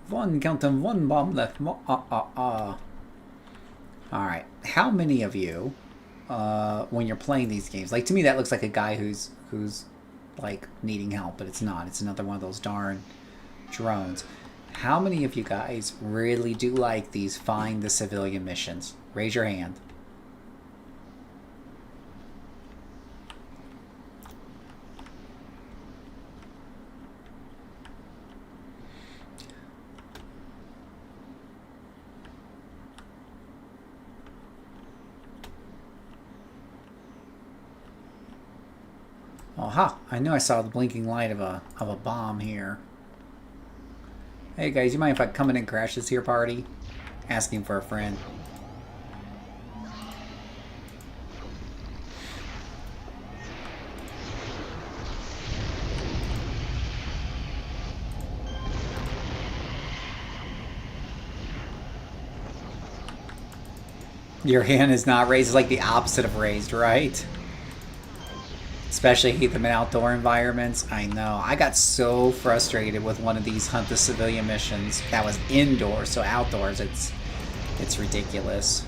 Counting one bomb left. Alright. How many of you, when you're playing these games, like to me that looks like a guy who's like needing help, but it's not. It's another one of those darn drones. How many of you guys really do like these find the civilian missions? Raise your hand. Aha! I knew I saw the blinking light of a bomb here. Hey guys, you mind if I come in and crash this here party? Asking for a friend. Your hand is not raised. It's like the opposite of raised, right? Especially hate them in outdoor environments. I know. I got so frustrated with one of these hunt the civilian missions that was indoors, so outdoors it's ridiculous.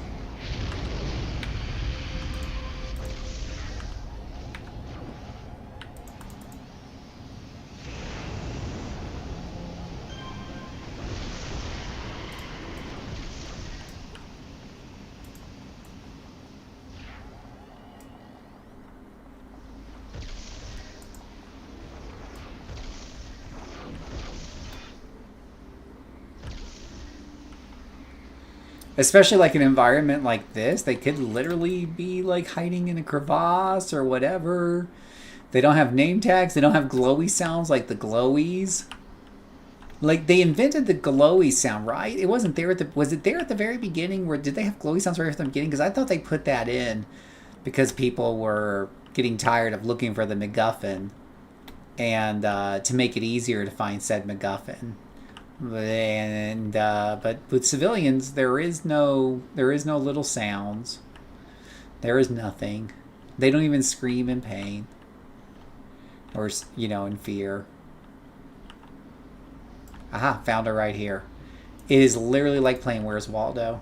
Especially like an environment like this, they could literally be like hiding in a crevasse or whatever. They don't have name tags. They don't have glowy sounds like the glowies. Like they invented the glowy sound, right? It wasn't there at the. Was it there at the very beginning? Where did they have glowy sounds right at the beginning? Because I thought they put that in because people were getting tired of looking for the MacGuffin, and to make it easier to find said MacGuffin. And but with civilians, there is no little sounds. There is nothing. They don't even scream in pain or in fear. Aha, found her right here. It is literally like playing Where's Waldo.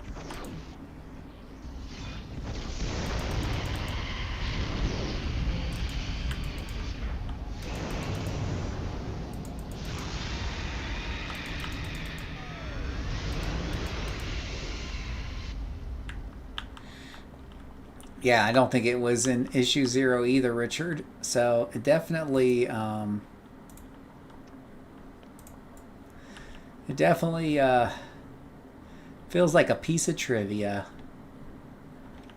Yeah, I don't think it was in issue 0 either, Richard. So it definitely, feels like a piece of trivia.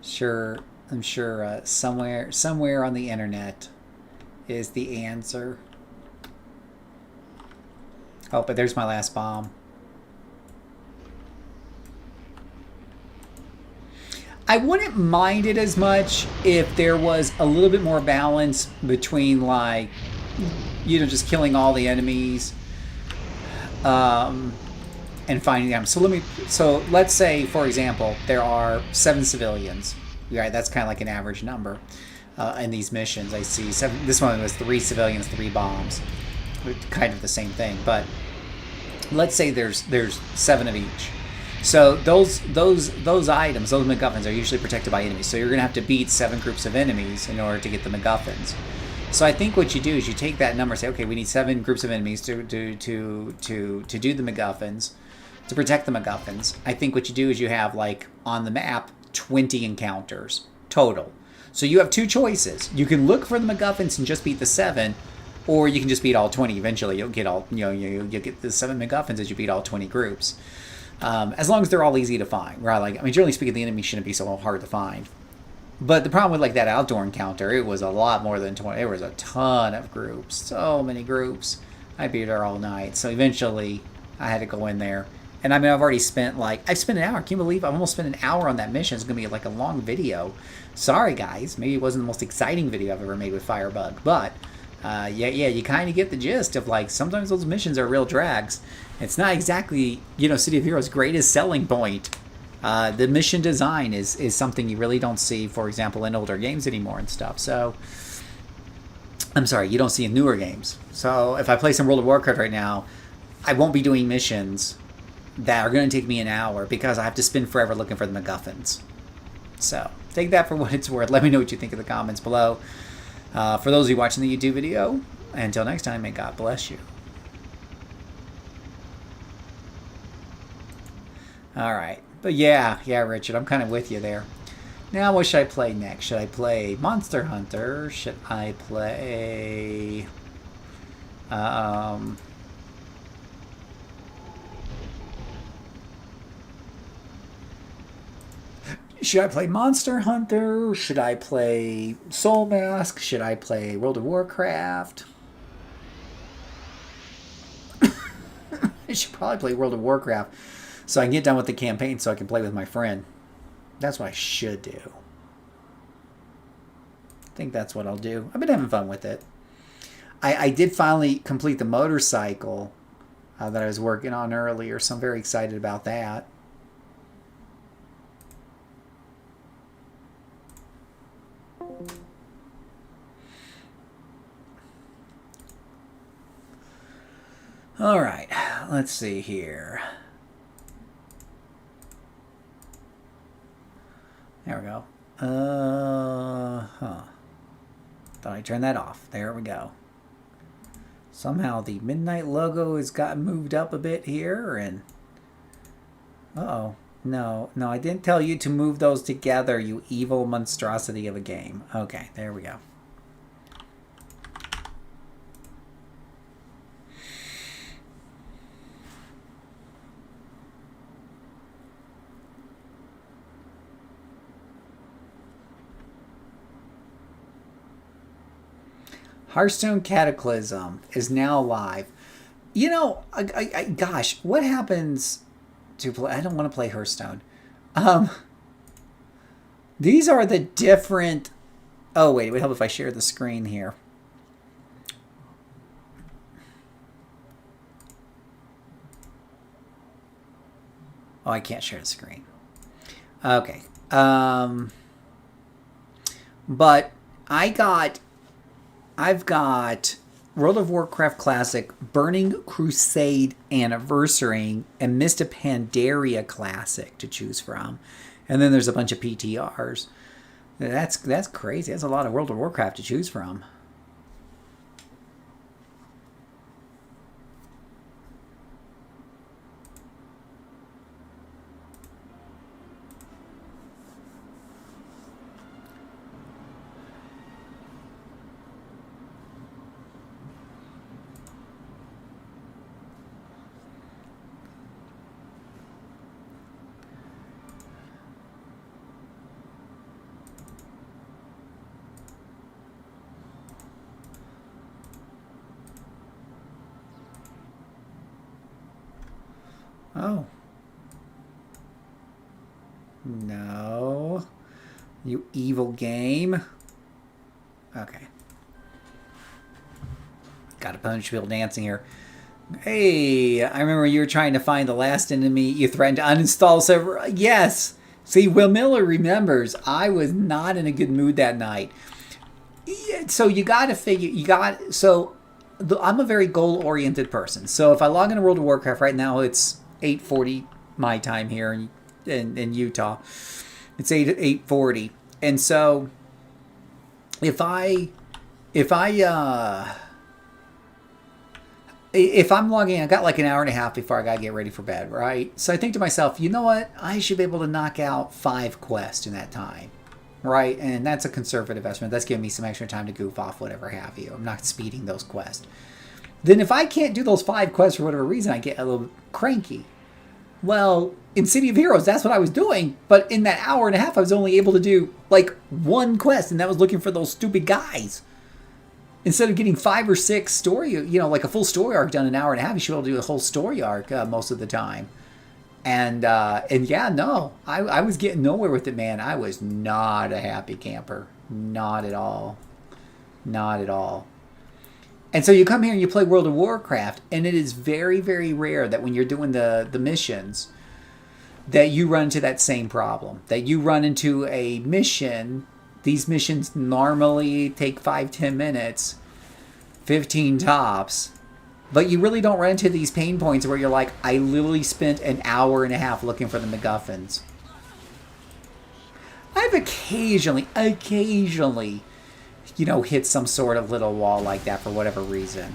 Sure, I'm sure somewhere on the internet is the answer. Oh, but there's my last bomb. I wouldn't mind it as much if there was a little bit more balance between, like, just killing all the enemies and finding them. So let's say, for example, there are 7 civilians. Right, that's kind of like an average number in these missions. I see 7. This one was 3 civilians, 3 bombs. Kind of the same thing, but let's say there's 7 of each. So those items, those MacGuffins, are usually protected by enemies. So you're going to have to beat 7 groups of enemies in order to get the MacGuffins. So I think what you do is you take that number and say, okay, we need 7 groups of enemies to do the MacGuffins, to protect the MacGuffins. I think what you do is you have, like, on the map, 20 encounters total. So you have 2 choices. You can look for the MacGuffins and just beat the 7, or you can just beat all 20. Eventually, you'll get you'll get the 7 MacGuffins as you beat all 20 groups. As long as they're all easy to find, right? Like, I mean, generally speaking, the enemy shouldn't be so hard to find. But the problem with, like, that outdoor encounter, it was a lot more than 20. There was a ton of groups, so many groups. I beat her all night. So eventually, I had to go in there. And I mean, I've spent an hour. Can you believe I've almost spent an hour on that mission? It's gonna be like a long video. Sorry, guys. Maybe it wasn't the most exciting video I've ever made with Firebug, but yeah, you kind of get the gist of, like, sometimes those missions are real drags. It's not exactly, City of Heroes' greatest selling point. The mission design is something you really don't see, for example, in older games anymore and stuff. So, I'm sorry, you don't see in newer games. So if I play some World of Warcraft right now, I won't be doing missions that are going to take me an hour because I have to spend forever looking for the MacGuffins. So take that for what it's worth. Let me know what you think in the comments below. For those of you watching the YouTube video, until next time, may God bless you. Alright. But yeah, Richard, I'm kind of with you there. Now, what should I play next? Should I play Monster Hunter? Should I play... Should I play Monster Hunter? Should I play Soul Mask? Should I play World of Warcraft? I should probably play World of Warcraft so I can get done with the campaign so I can play with my friend. That's what I should do. I think that's what I'll do. I've been having fun with it. I did finally complete the motorcycle that I was working on earlier, so I'm very excited about that. All right, let's see here. There we go. Thought I turned that off. There we go. Somehow the midnight logo has gotten moved up a bit here, and uh-oh. No, I didn't tell you to move those together, you evil monstrosity of a game. Okay, there we go. Hearthstone Cataclysm is now live. Gosh, what happens to play? I don't want to play Hearthstone. These are the different... Oh, wait, it would help if I share the screen here. Oh, I can't share the screen. Okay. But I've got World of Warcraft Classic, Burning Crusade Anniversary, and Mista Pandaria Classic to choose from. And then there's a bunch of PTRs. That's crazy. That's a lot of World of Warcraft to choose from. Oh. No. You evil game. Okay. Gotta punish people dancing here. Hey, I remember you were trying to find the last enemy. You threatened to uninstall server. Yes. See, Will Miller remembers. I was not in a good mood that night. So you gotta figure. I'm a very goal-oriented person. So if I log into World of Warcraft right now, it's 8:40 my time here in Utah. It's 8:40, and so if I'm logging, I got like an hour and a half before I gotta get ready for bed, right? So I think to myself, you know what? I should be able to knock out 5 quests in that time, right? And that's a conservative estimate. That's giving me some extra time to goof off, whatever have you. I'm not speeding those quests. Then if I can't do those 5 quests for whatever reason, I get a little cranky. Well, in City of Heroes, that's what I was doing. But in that hour and a half, I was only able to do like 1 quest, and that was looking for those stupid guys. Instead of getting 5 or 6 story, like a full story arc done in an hour and a half, you should be able to do a whole story arc most of the time. And yeah, no, I was getting nowhere with it, man. I was not a happy camper. Not at all. Not at all. And so you come here and you play World of Warcraft, and it is very, very rare that when you're doing the missions, that you run into that same problem. That you run into a mission. These missions normally take 5-10 minutes, 15 tops. But you really don't run into these pain points where you're like, I literally spent an hour and a half looking for the MacGuffins. I've occasionally, hit some sort of little wall like that for whatever reason.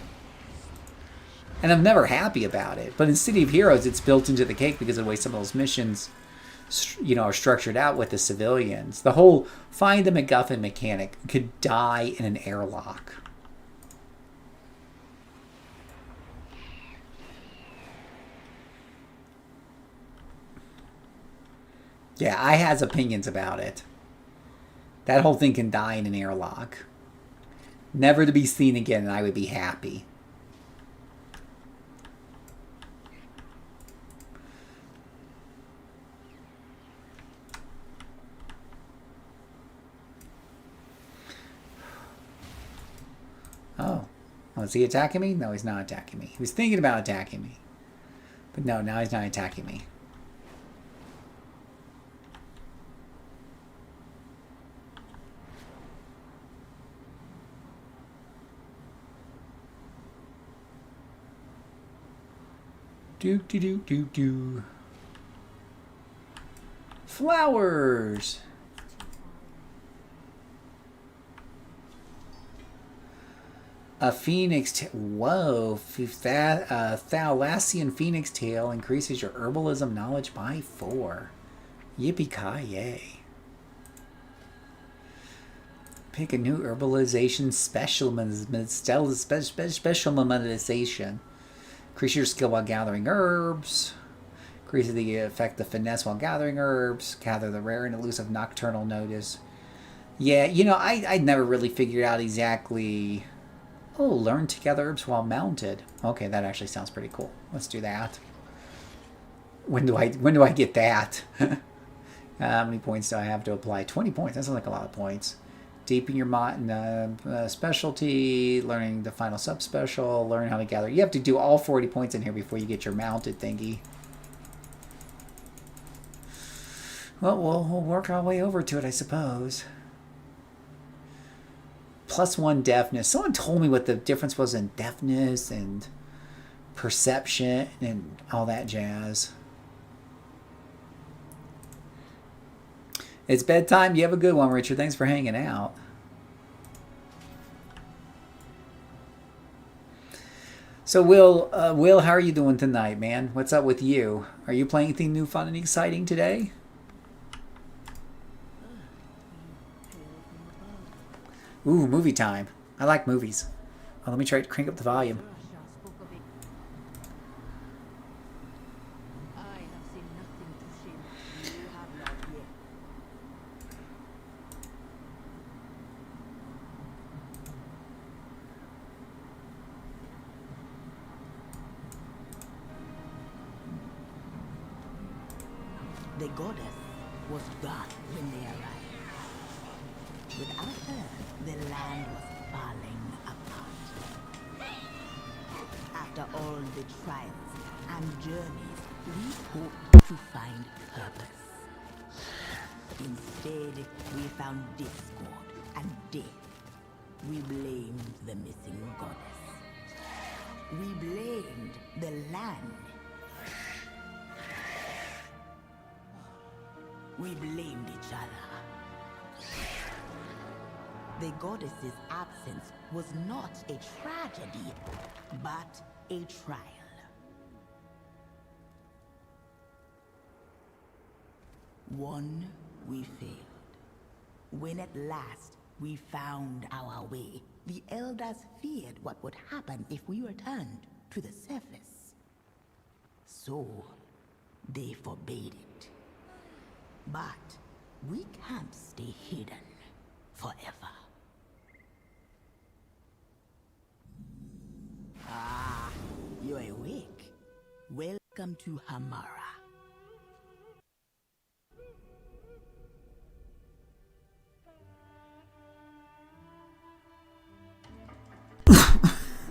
And I'm never happy about it. But in City of Heroes, it's built into the cake because of the way some of those missions, are structured out with the civilians. The whole find the MacGuffin mechanic could die in an airlock. Yeah, I has opinions about it. That whole thing can die in an airlock. Never to be seen again, and I would be happy. Oh. Is he attacking me? No, he's not attacking me. He was thinking about attacking me. But no, now he's not attacking me. Do. Flowers. A phoenix. Whoa. Thalassian phoenix tail increases your herbalism knowledge by 4. Yippee-ki-yay. Pick a new herbalization specialization. Increase your skill while gathering herbs. Increase the effect of finesse while gathering herbs. Gather the rare and elusive nocturnal notice. Yeah, I never really figured out exactly. Oh, learn to gather herbs while mounted. Okay, that actually sounds pretty cool. Let's do that. When do I get that? How many points do I have to apply? 20 points. That sounds like a lot of points. Deepen your specialty, learning the final subspecial, learn how to gather. You have to do all 40 points in here before you get your mounted thingy. Well, we'll work our way over to it, I suppose. +1 deafness. Someone told me what the difference was in deafness and perception and all that jazz. It's bedtime. You have a good one, Richard. Thanks for hanging out. So, Will, how are you doing tonight, man? What's up with you? Are you playing anything new, fun, and exciting today? Ooh, movie time. I like movies. Oh, let me try to crank up the volume. The goddess was gone when they arrived. Without her, the land was falling apart. After all the trials and journeys, we hoped to find purpose. Instead, we found discord and death. We blamed the missing goddess. We blamed the land. We blamed each other. The goddess's absence was not a tragedy, but a trial. One, we failed. When at last we found our way, the elders feared what would happen if we returned to the surface. So, they forbade it. But we can't stay hidden forever. Ah, you're awake. Welcome to Hamara.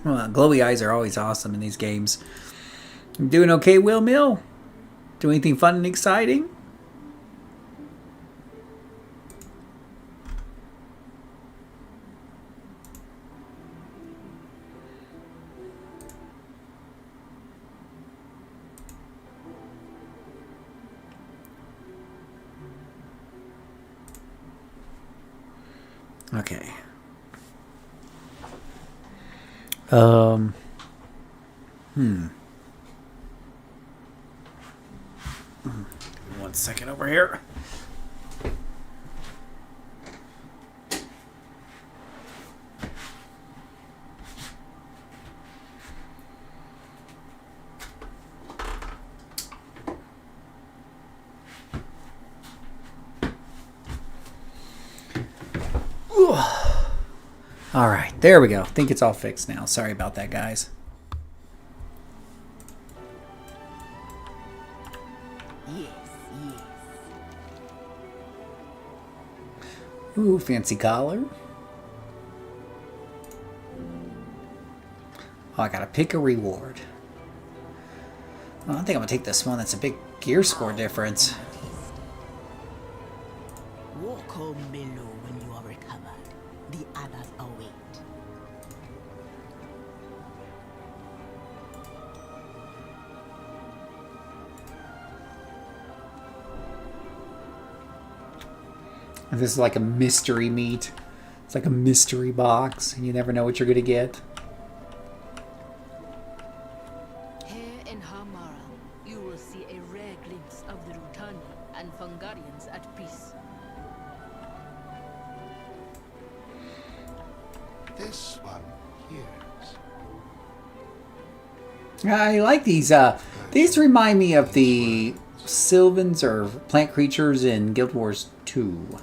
Well, glowy eyes are always awesome in these games. Doing okay, Will Mill? Doing anything fun and exciting? Okay. One second over here. All right, there we go. I think it's all fixed now. Sorry about that, guys. Yes. Ooh, fancy collar. Oh, I gotta pick a reward. Oh, I think I'm gonna take this one. That's a big gear score difference. Walk home below when you are recovered. The others await. And this is like a mystery meat. It's like a mystery box, and you never know what you're gonna get. Here in Hamara, you will see a rare glimpse of the Rutani and Fungarians at peace. This one hears. I like these. These remind me of the Sylvans or plant creatures in Guild Wars 2.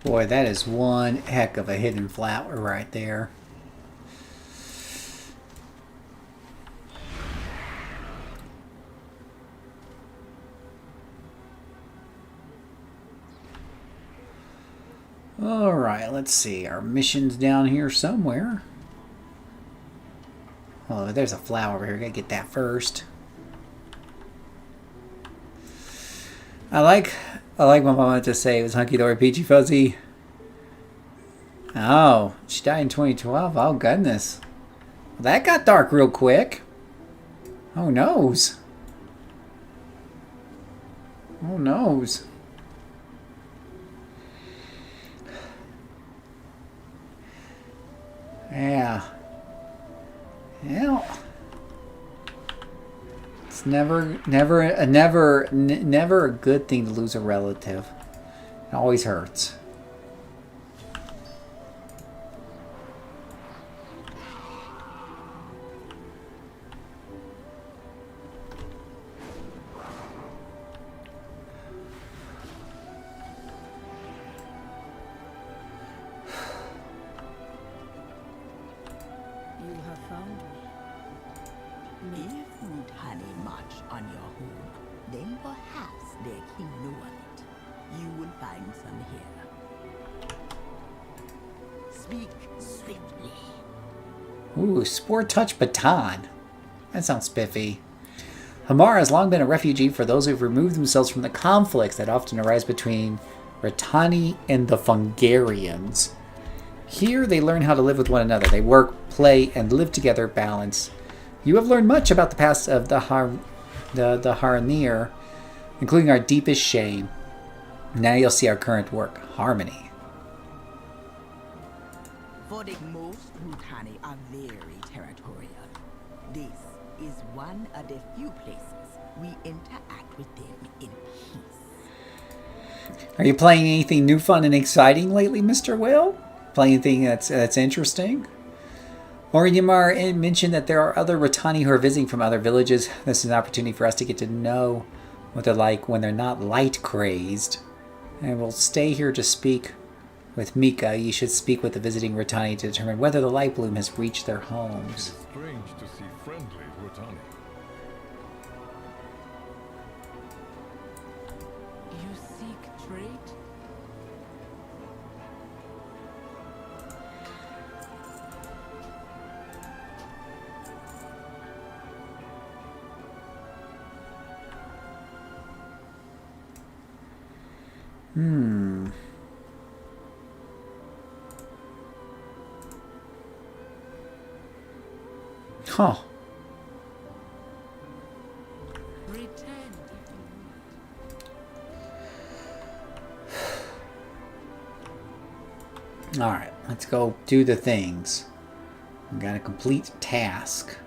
Boy, that is one heck of a hidden flower right there. Alright, let's see. Our mission's down here somewhere. Oh, there's a flower over here. Gotta get that first. I like my mama to say it was hunky dory peachy fuzzy. Oh, she died in 2012. Oh goodness. Well, that got dark real quick. Oh noes. Oh noes. Yeah. Yeah. It's never a good thing to lose a relative. It always hurts. You have found me. If root honey march on your home, then perhaps their king know of it. You will find some here. Speak swiftly. Ooh, Spore Touch Baton. That sounds spiffy. Hamara has long been a refugee for those who've removed themselves from the conflicts that often arise between Ratani and the Fungarians. Here they learn how to live with one another. They work, play, and live together balanced. You have learned much about the past of the Haranir, including our deepest shame. Now you'll see our current work, harmony. For the most root honey are very territorial. This is one of the few places we interact with them in peace. Are you playing anything new, fun, and exciting lately, Mr. Will? Playing anything that's interesting? Oryamar mentioned that there are other Ratani who are visiting from other villages. This is an opportunity for us to get to know what they're like when they're not light crazed. And we'll stay here to speak with Mika. You should speak with the visiting Ratani to determine whether the light bloom has reached their homes. It's strange to see friendly Rotani. You seek trade? Huh. Pretend if you would. Alright, let's go do the things. We got a complete task.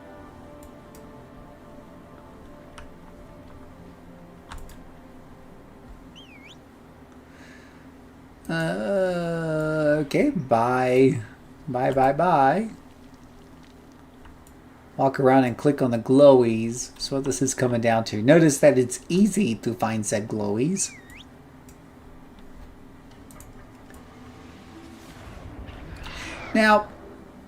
Okay, bye. Bye. Walk around and click on the glowies. So what this is coming down to. Notice that it's easy to find said glowies. Now,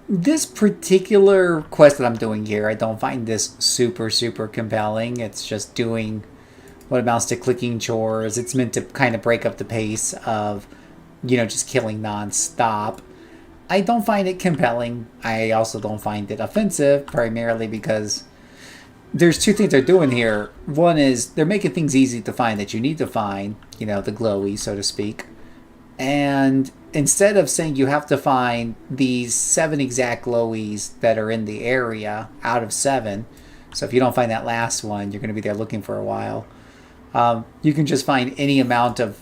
this particular quest that I'm doing here, I don't find this super compelling. It's just doing what amounts to clicking chores. It's meant to kind of break up the pace of, just killing non-stop. I don't find it compelling. I also don't find it offensive, primarily because there's two things they're doing here. One is they're making things easy to find that you need to find, the glowy, so to speak. And instead of saying you have to find these 7 exact glowies that are in the area out of 7, so if you don't find that last one, you're going to be there looking for a while. You can just find any amount of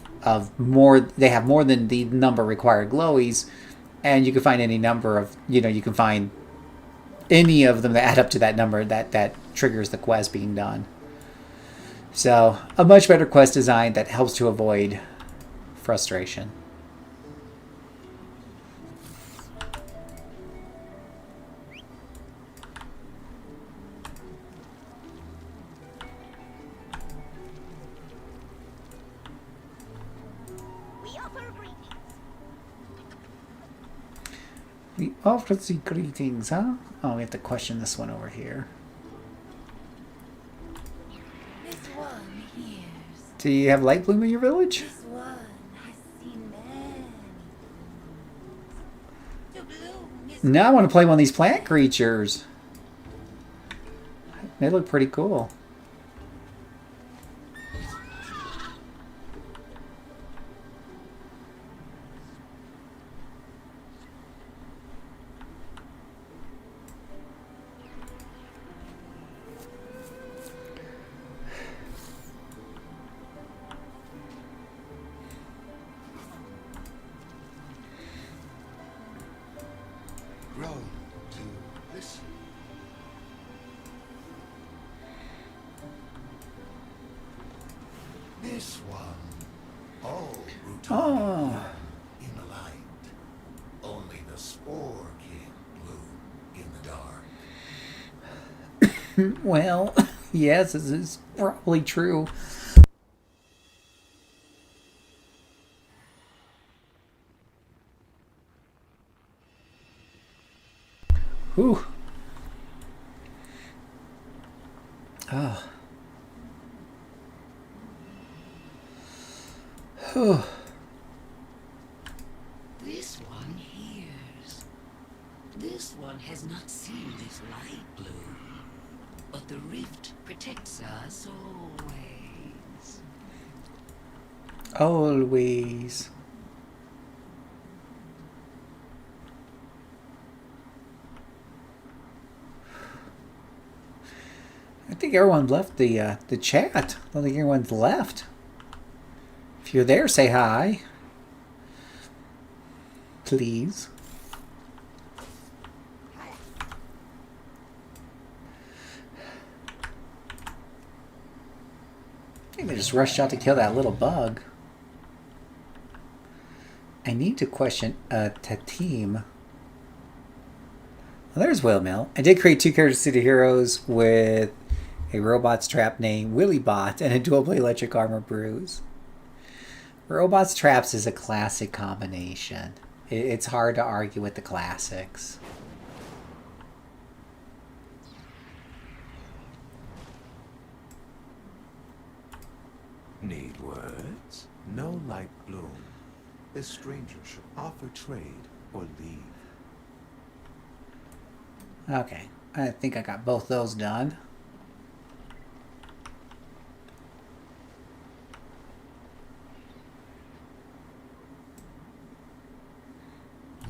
more. They have more than the number required glowies. And you can find any number of, you can find any of them that add up to that number that triggers the quest being done. So, a much better quest design that helps to avoid frustration. We offer the greetings, huh? Oh, we have to question this one over here. This one hears. Do you have light bloom in your village? This one has seen many. Now I want to play one of these plant creatures. They look pretty cool. Grown to listen. This one, all Rutani Oh. in the light. Only the spore can bloom in the dark. Well, yes, this is probably true. Whew. Oh. Whew. This one hears. This one has not seen this light bloom. But the rift protects us always. Always. I think everyone left the chat. I don't think everyone's left. If you're there, say hi. Please. I think they just rushed out to kill that little bug. I need to question Tatim. Well, there's Windmill. I did create 2 characters City Heroes with a robot's trap named Willybot and a dual-blade electric armor Bruise. Robots Traps is a classic combination. It's hard to argue with the classics. Need words? No light bloom. This stranger should offer trade or leave. Okay, I think I got both those done.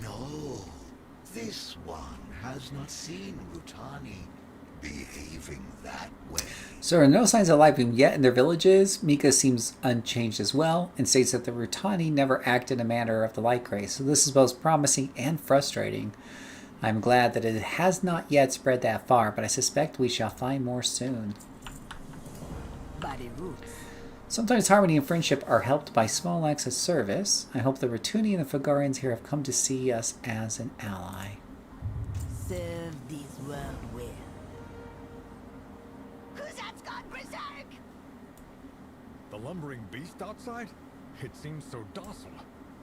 No, this one has not seen Rutani behaving that way. So there are no signs of life bloom yet in their villages. Mika seems unchanged as well and states that the Rutani never act in a manner of the light grace. So this is both promising and frustrating. I'm glad that it has not yet spread that far, but I suspect we shall find more soon. Body roots. Sometimes harmony and friendship are helped by small acts of service. I hope the Rutuni and the Fagarians here have come to see us as an ally. Serve this world well. Kuzat's gone berserk! The lumbering beast outside? It seems so docile.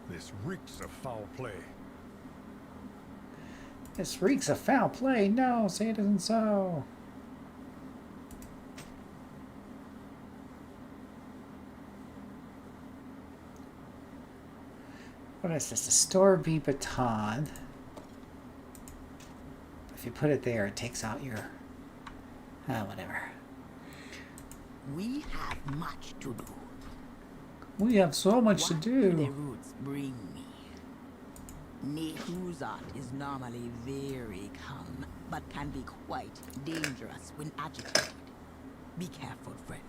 This reeks of foul play. This reeks of foul play. No, say it isn't so. What is this? A Storby baton. If you put it there, it takes out your... whatever. We have much to do. We have so much to What do the do. roots bring me? Nehuzat is normally very calm, but can be quite dangerous when agitated. Be careful, friend.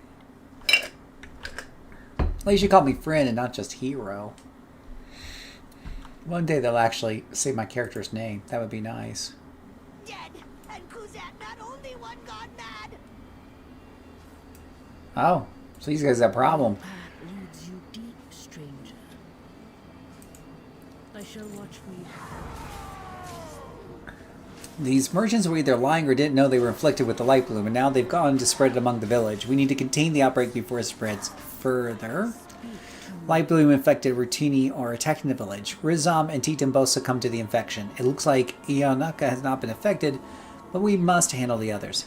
At least you call me friend and not just hero. One day they'll actually say my character's name. That would be nice. Dead! And Kuzat not only one gone mad! Oh, so these guys have a problem. Path leads you deep, stranger. I shall watch for you. These merchants were either lying or didn't know they were inflicted with the light bloom, and now they've gone to spread it among the village. We need to contain the outbreak before it spreads further. Light bloom infected Rutini are attacking the village. Rizam and Titan both succumb to the infection. It looks like Ionaka has not been affected, but we must handle the others.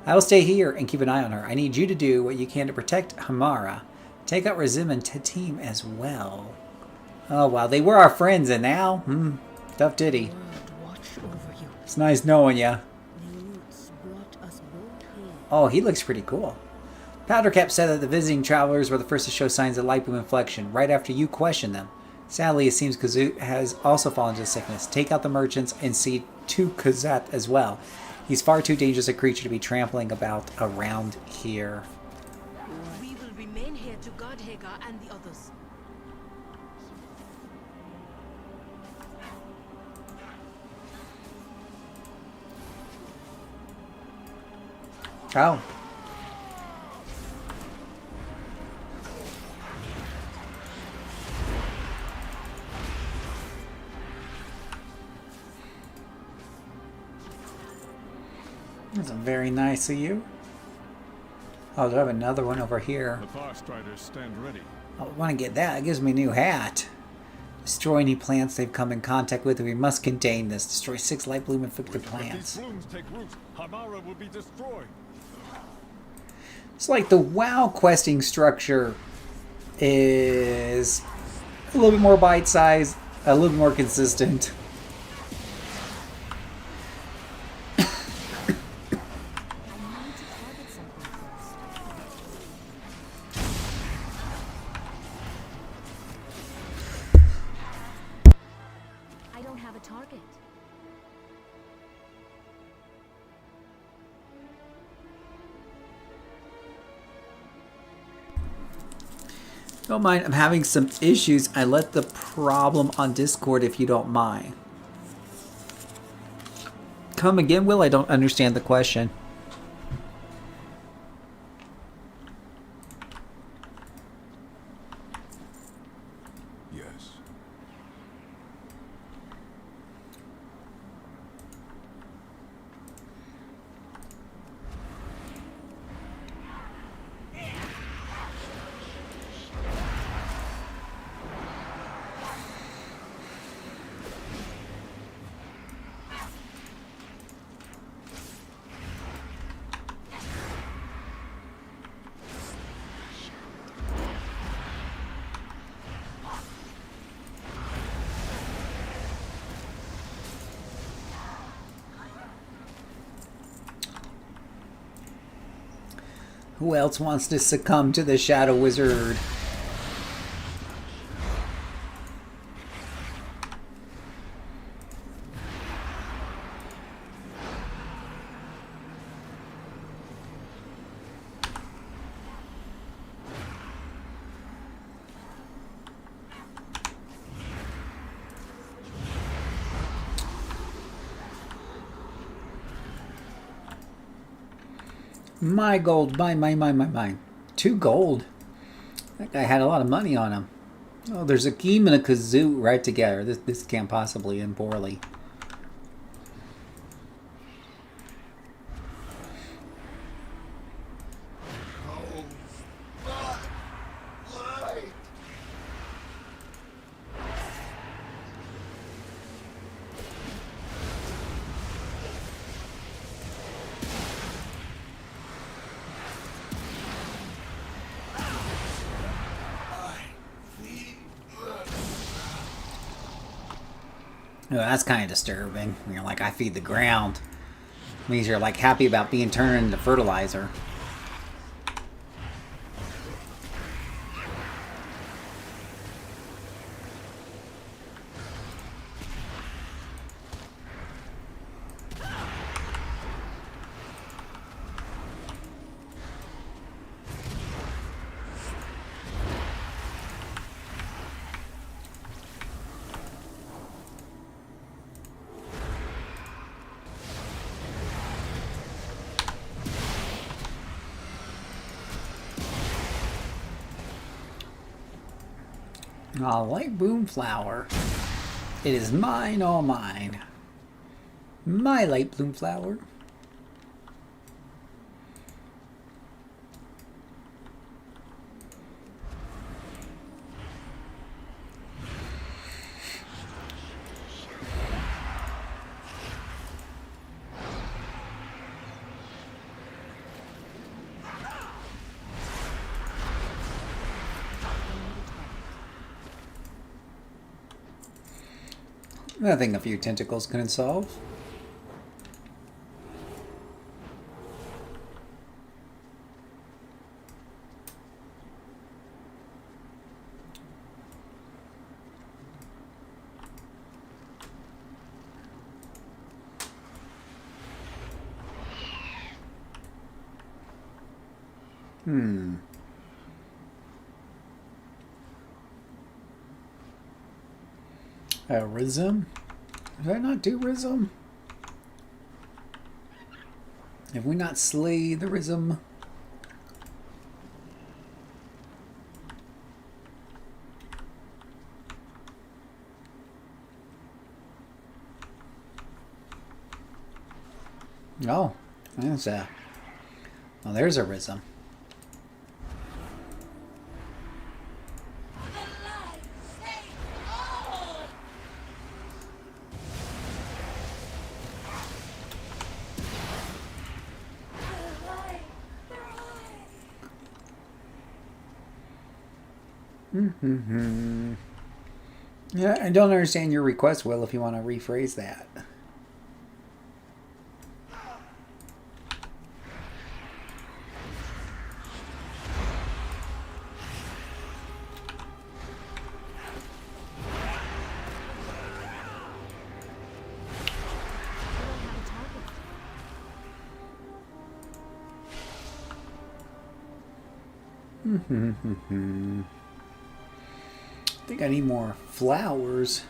I will stay here and keep an eye on her. I need you to do what you can to protect Hamara. Take out Rizim and Tatim as well. Oh wow, they were our friends and now? Tough titty. World watch It's nice knowing ya. The roots brought us both here. Oh, he looks pretty cool. Powdercap said that the visiting travelers were the first to show signs of light bloom inflection, right after you questioned them. Sadly, it seems Kazut has also fallen to sickness. Take out the merchants and see to Kazat as well. He's far too dangerous a creature to be trampling about around here. We will remain here to guard Hagar and the others. Oh. That's very nice of you. Oh, do I have another one over here? The Farstriders stand ready. I want to get that. It gives me a new hat. Destroy any plants they've come in contact with. We must contain this. Destroy 6 light bloom infected If these plants. blooms take root, Hamara will be destroyed. It's like the WoW questing structure is a little bit more bite-sized, a little more consistent. I don't have a target. Don't mind, I'm having some issues. I let the problem on Discord if you don't mind. Come again, Will? I don't understand the question. Yes. Who else wants to succumb to the Shadow Wizard? My gold. Mine. 2 gold. That guy had a lot of money on him. Oh, there's a Geem and a Kazoo right together. This can't possibly end poorly. Oh, that's kind of disturbing. You're like, I feed the ground. Means you're like happy about being turned into fertilizer. Oh, light bloom flower. It is mine, all mine. My light bloom flower. Nothing a few tentacles couldn't solve. Rhythm? Did I not do Rhythm? Have we not slayed the Rhythm? Oh, there's a... Well, there's a Rhythm. Yeah, I don't understand your request, Will, if you want to rephrase that. I think I need more flowers.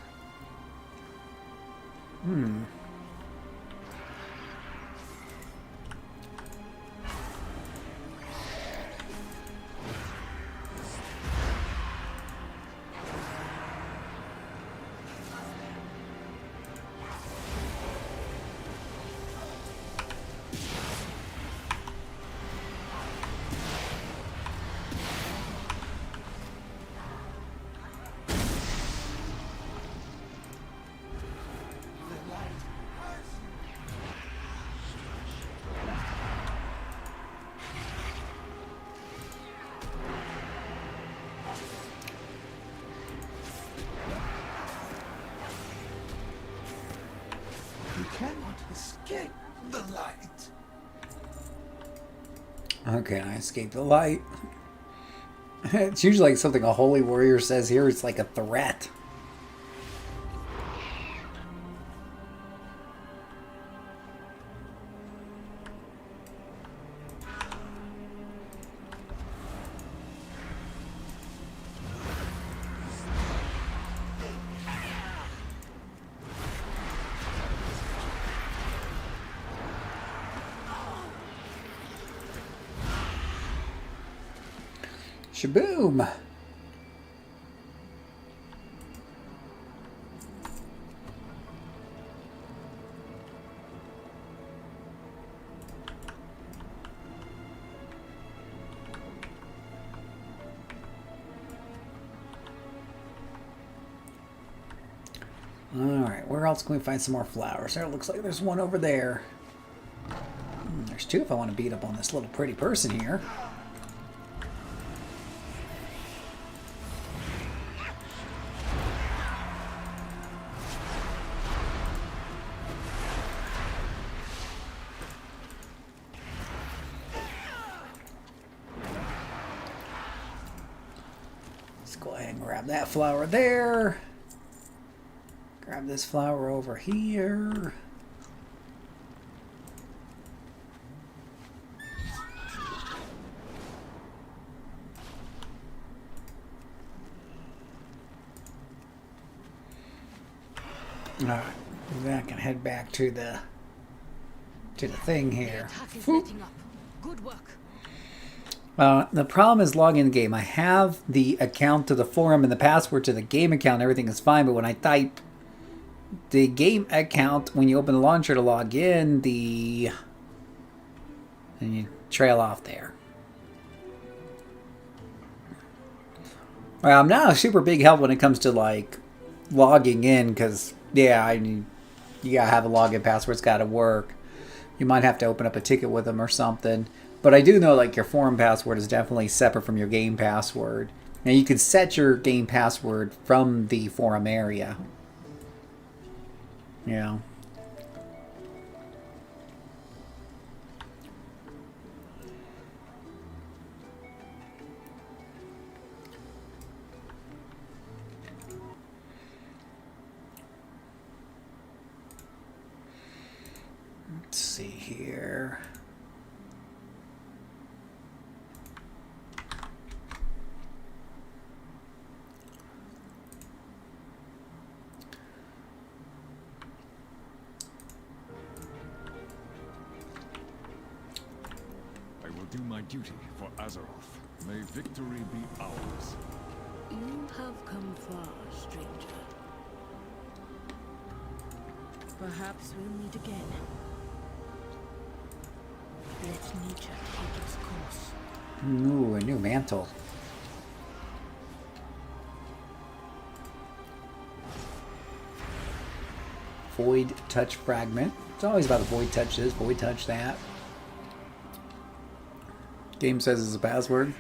You cannot escape the light. Okay, I escaped the light. It's usually like something a holy warrior says here. It's like a threat. Shaboom! Alright, where else can we find some more flowers? There, it looks like there's one over there. There's two if I want to beat up on this little pretty person here. Let's go ahead and grab that flower there. Grab this flower over here. Alright, then I can head back to the thing here. Good work. The problem is logging the game. I have the account to the forum and the password to the game account. Everything is fine, but when I type the game account, when you open the launcher to log in, and you trail off there. Well, I'm not a super big help when it comes to like logging in, because yeah, you gotta have a login password. It's gotta work. You might have to open up a ticket with them or something. But I do know like your forum password is definitely separate from your game password. Now you can set your game password from the forum area. Yeah. Let's see here. do my duty for Azeroth. May victory be ours. You have come far, stranger. Perhaps we'll meet again. Let nature take its course. Ooh, a new mantle. Void touch fragment. It's always about the void touch this, void touch that. Game says it's a password.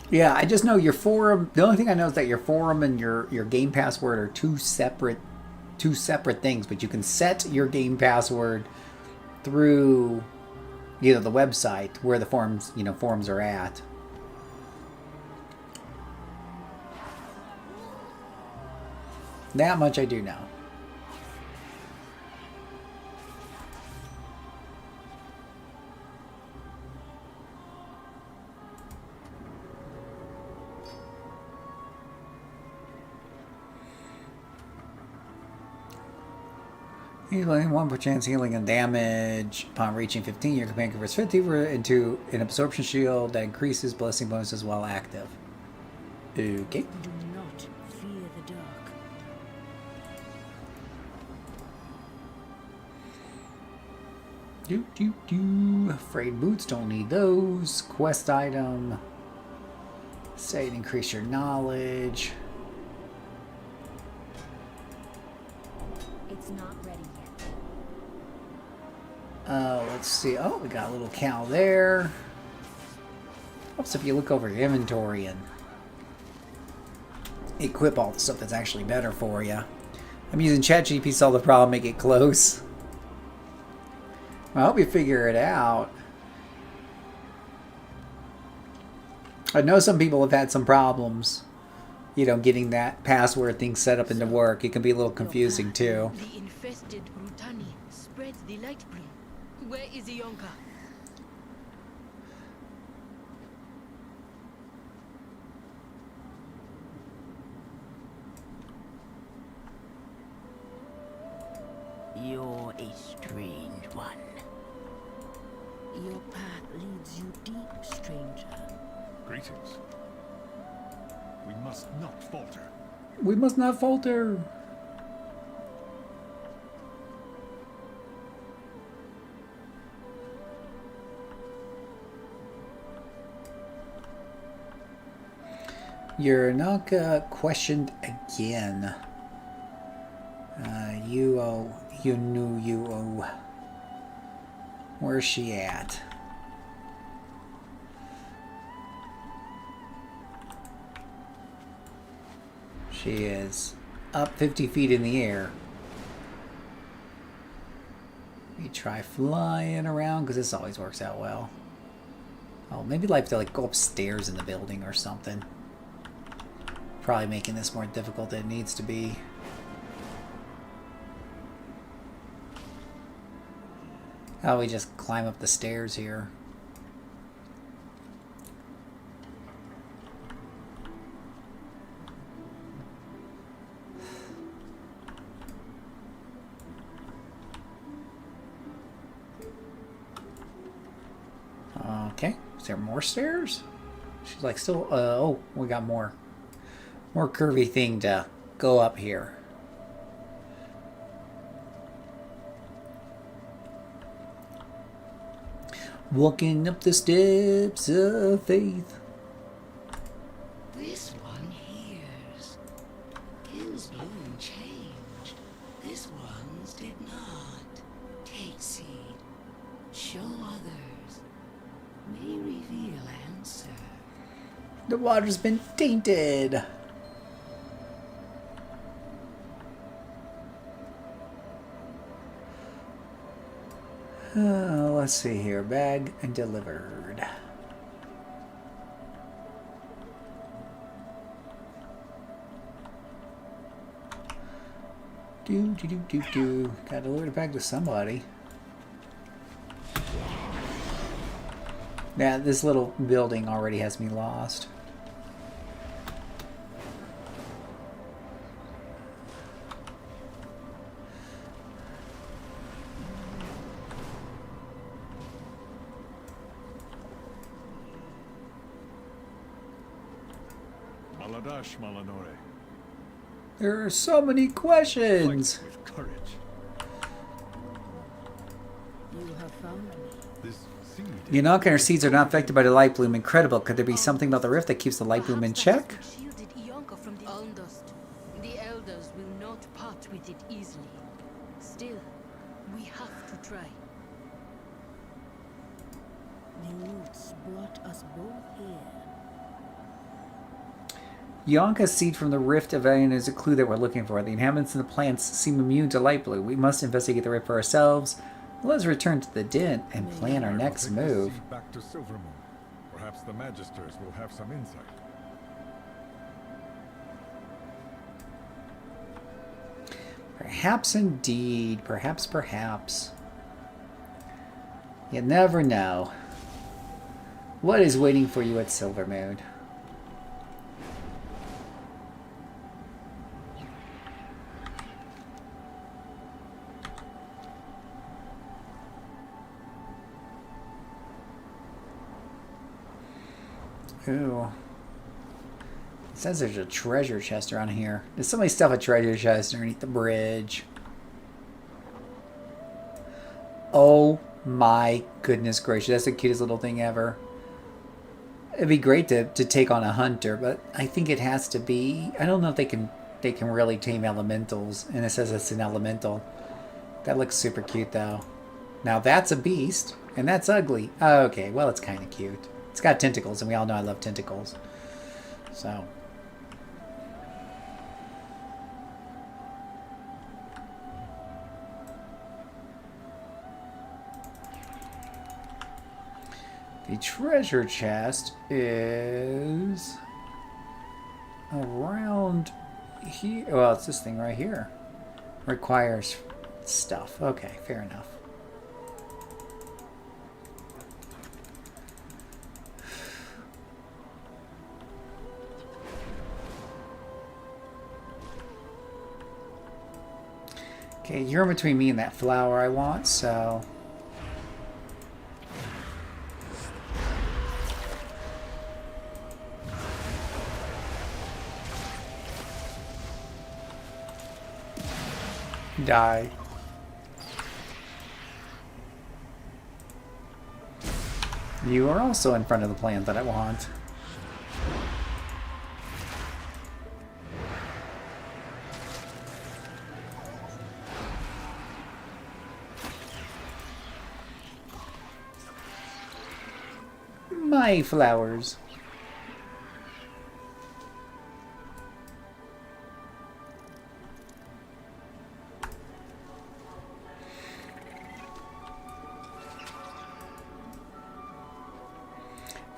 Yeah, I just know your forum. The only thing I know is that your forum and your game password are two separate things. But you can set your game password through the website where the forums are at. That much I do know. Healing 1% healing and damage upon reaching 15. Your companion converts 50 into an absorption shield that increases blessing bonuses while active. Okay. Do not fear the dark. Frayed boots, don't need those. Quest item. Say it increase your knowledge. It's not ready yet. Let's see. Oh, we got a little cow there. Helps if you look over your inventory and equip all the stuff that's actually better for you. I'm using ChatGPT to solve the problem, make it close. I hope you figure it out. I know some people have had some problems, getting that password thing set up into work. It can be a little confusing too. The infested Rutani spreads the light bloom. Where is Yonka? You're a strange one. Your path leads you deep, stranger. Greetings. We must not falter. We must not falter. You're not questioned again. You knew. Where's she at? She is up 50 feet in the air. We try flying around because this always works out well. Oh, maybe I have to go upstairs in the building or something. Probably making this more difficult than it needs to be. How we just climb up the stairs here? Okay, is there more stairs? She's still, oh, we got more curvy thing to go up here. Walking up the steps of faith. This one hears. His bloom changed. This one's did not. Take seed. Show others. May reveal answer. The water's been tainted. Let's see here. Bag and delivered. Do. Gotta deliver the bag to somebody. Yeah, this little building already has me lost. Baladash Malanore. There are so many questions. Fight with courage. You have found me. This seed. Yonaka and her seeds are not affected by the light bloom. Incredible. Could there be something about the rift that keeps the light bloom in check? Perhaps that is what shielded Ianka from the Undust. The elders will not part with it easily. Still, we have to try. The roots brought us both here. Yonka's seed from the rift event is a clue that we're looking for. The inhabitants and the plants seem immune to light bloom. We must investigate the rift for ourselves. Let's return to the den and plan our I will next take this move. seed back to Silvermoon. Perhaps the Magisters will have some insight. Perhaps indeed. Perhaps. You never know. What is waiting for you at Silvermoon? Ooh. It says there's a treasure chest around here. There's somebody stuff a treasure chest underneath the bridge. Oh my goodness gracious. That's the cutest little thing ever. It'd be great to take on a hunter, but I think it has to be... I don't know if they can really tame elementals. And it says it's an elemental. That looks super cute though. Now that's a beast. And that's ugly. Okay, well it's kind of cute. It's got tentacles, and we all know I love tentacles. So. The treasure chest is around here. Well, it's this thing right here. Requires stuff. Okay, fair enough. Okay, you're in between me and that flower I want, so... Die. You are also in front of the plant that I want. My flowers.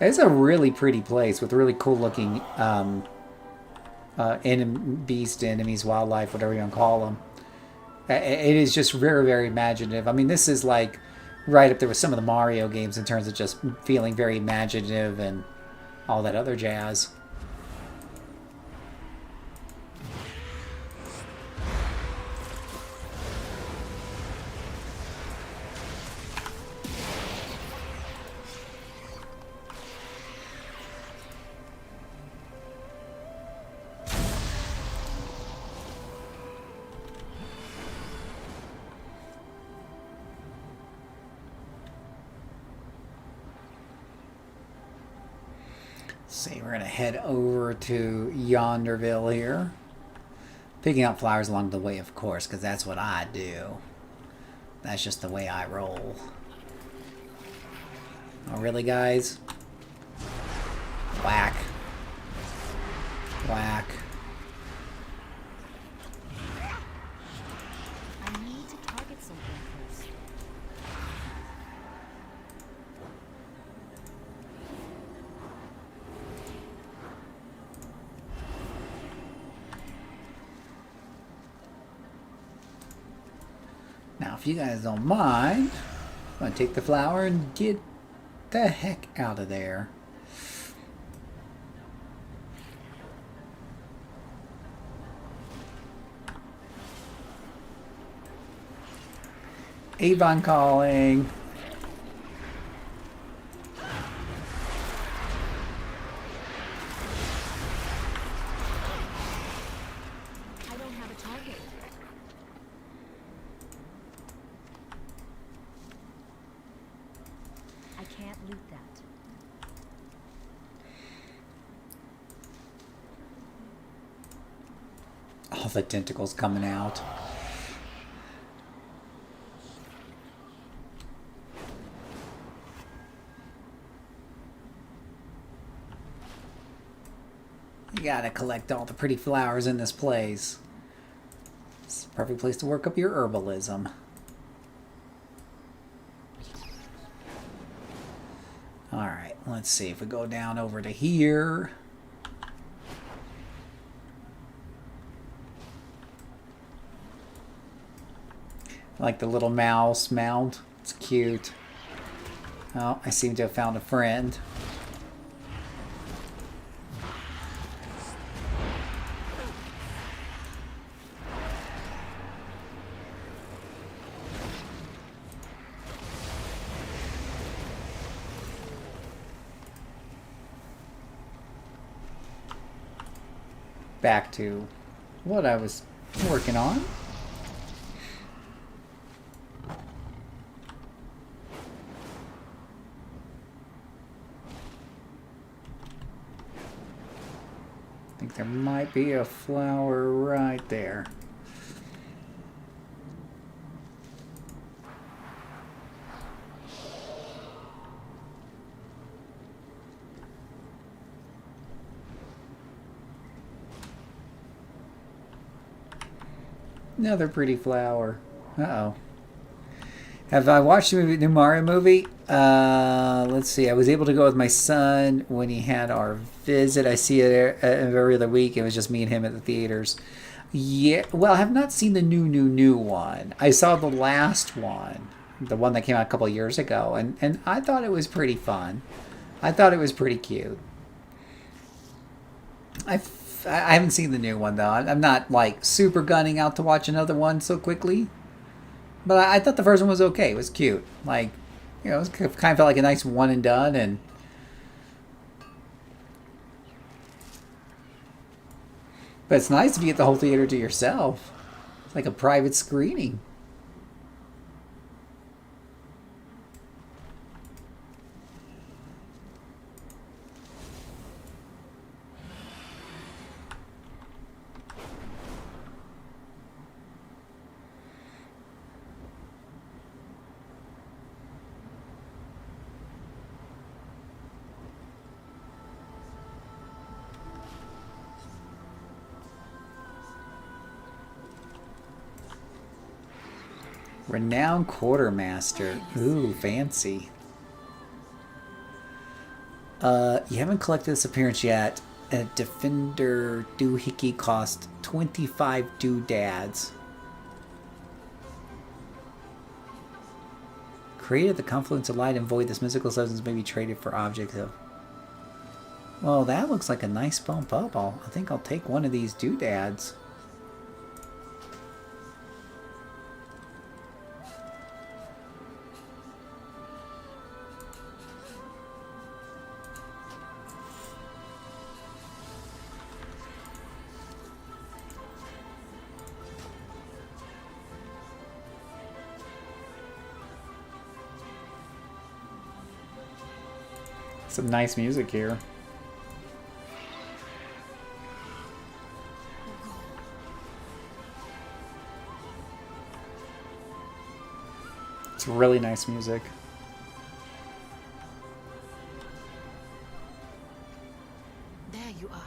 It's a really pretty place with really cool looking beast, enemies, wildlife, whatever you want to call them. It is just very, very imaginative. I mean, this is like right up there with some of the Mario games in terms of just feeling very imaginative and all that other jazz. See, we're gonna head over to Yonderville here. Picking up flowers along the way, of course, because that's what I do. That's just the way I roll. Oh, really, guys? Whack. Whack. I need to target something first. Now, if you guys don't mind, I'm going to take the flower and get the heck out of there. Avon calling. I can't loot that. All the tentacles coming out. You gotta collect all the pretty flowers in this place. It's a perfect place to work up your herbalism. Alright, let's see if we go down over to here. I like the little mouse mount. It's cute. Oh, I seem to have found a friend. Back to what I was working on. I think there might be a flower right there. Another pretty flower. Uh-oh. Have I watched the new Mario movie? Let's see. I was able to go with my son when he had our visit. I see it every other week. It was just me and him at the theaters. Yeah. Well, I have not seen the new one. I saw the last one. The one that came out a couple of years ago. And I thought it was pretty fun. I thought it was pretty cute. I haven't seen the new one, though. I'm not, like, super gunning out to watch another one so quickly. But I thought the first one was okay. It was cute. Like, you know, it kind of felt like a nice one and done. And but it's nice if you get the whole theater to yourself. It's like a private screening. Renowned Quartermaster. Ooh, fancy. You haven't collected this appearance yet. A Defender Doohickey cost 25 doodads. Created the confluence of light and void. This mystical substance may be traded for objects of... Well, that looks like a nice bump up. I think I'll take one of these doodads. Some nice music here. It's really nice music. There you are.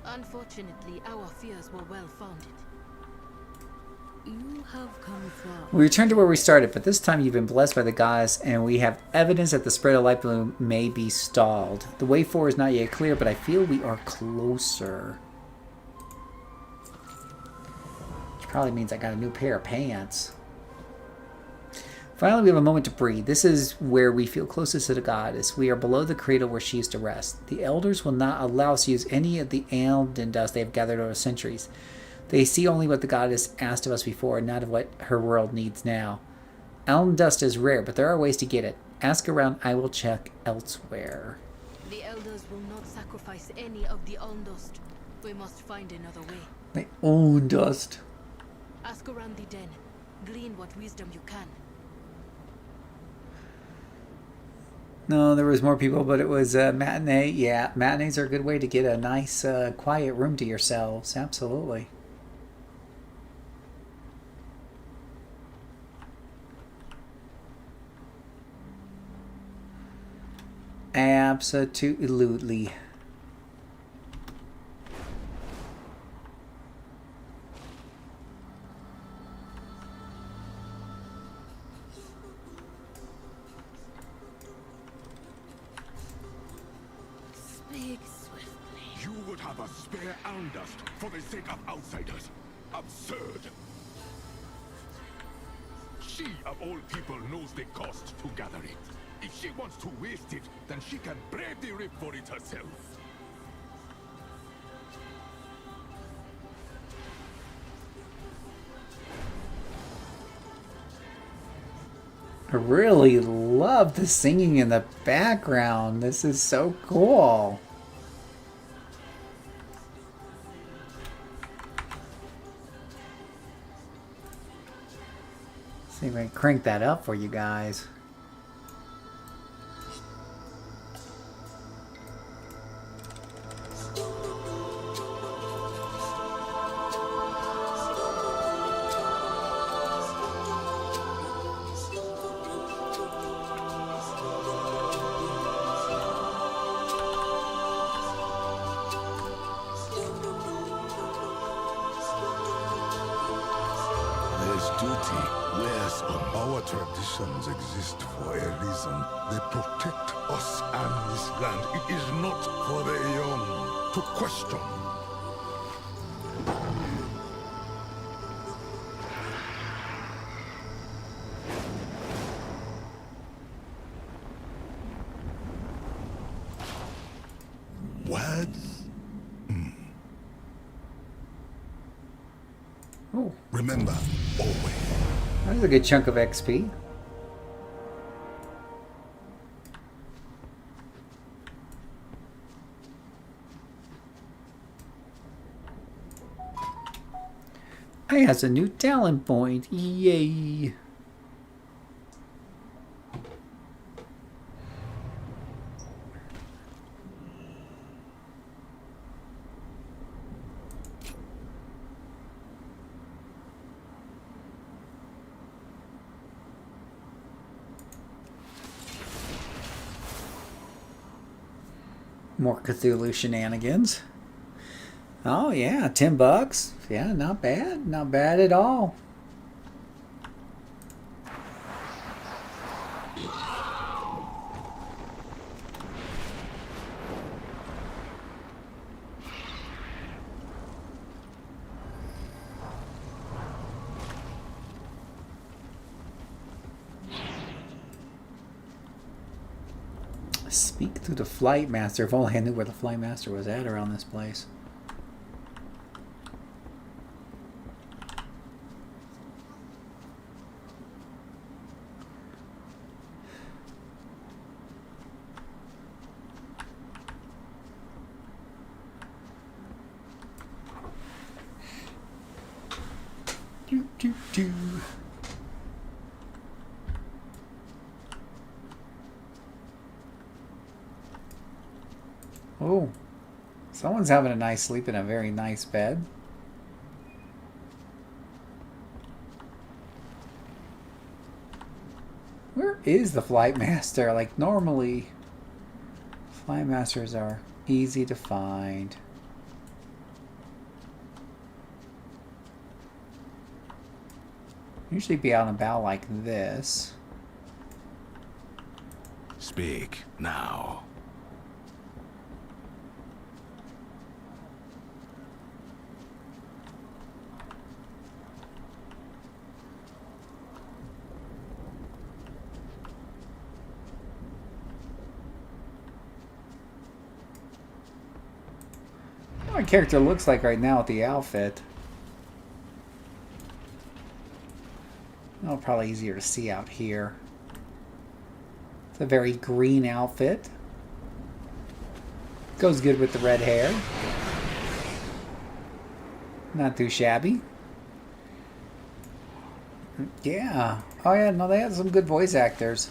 Unfortunately, our fears were well founded. You have come far. We returned to where we started, but this time you've been blessed by the gods, and we have evidence that the spread of light bloom may be stalled. The way forward is not yet clear, but I feel we are closer. Which probably means I got a new pair of pants. Finally, we have a moment to breathe. This is where we feel closest to the goddess. We are below the cradle where she used to rest. The elders will not allow us to use any of the almond dust they have gathered over centuries. They see only what the goddess asked of us before, not of what her world needs now. Almond dust is rare, but there are ways to get it. Ask around, I will check elsewhere. The elders will not sacrifice any of the almond dust. We must find another way. My own dust. Ask around the den. Glean what wisdom you can. No, there was more people, but it was matinee. Yeah, matinees are a good way to get a nice, quiet room to yourselves. Absolutely. Absolutely. Speak swiftly. You would have us spare Arndust for the sake of outsiders. Absurd. She, of all people, knows the cost to gather it. If she wants to waste it, then she can brave the rip for it herself. I really love the singing in the background. This is so cool. See if I can crank that up for you guys. There's duty. Where's our traditions exist for a reason. They protect us and this land. It is not for the young to question. Words? Oh, Remember, always. that's a good chunk of XP. He has a new talent point. Yay. More Cthulhu shenanigans. Oh yeah, $10. Yeah, not bad. Not bad at all. Speak to the Flight Master. If only I knew where the Flight Master was at around this place. Do. Oh, someone's having a nice sleep in a very nice bed. Where is the Flight Master? Like, normally, Flight Masters are easy to find. Usually be out and about like this. Speak now. What my character looks like right now with the outfit. Oh, probably easier to see out here. It's a very green outfit. Goes good with the red hair. Not too shabby. Yeah. Oh yeah, no, they had some good voice actors.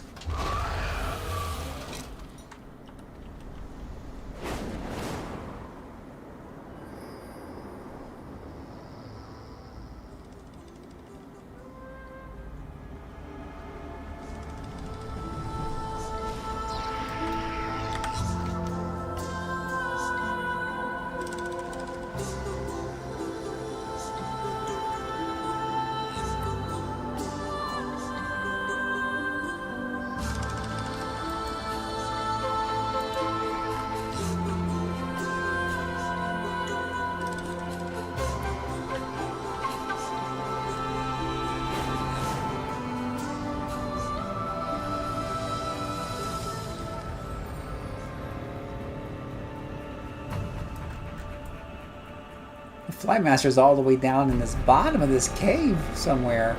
The Flymaster's all the way down in this bottom of this cave somewhere.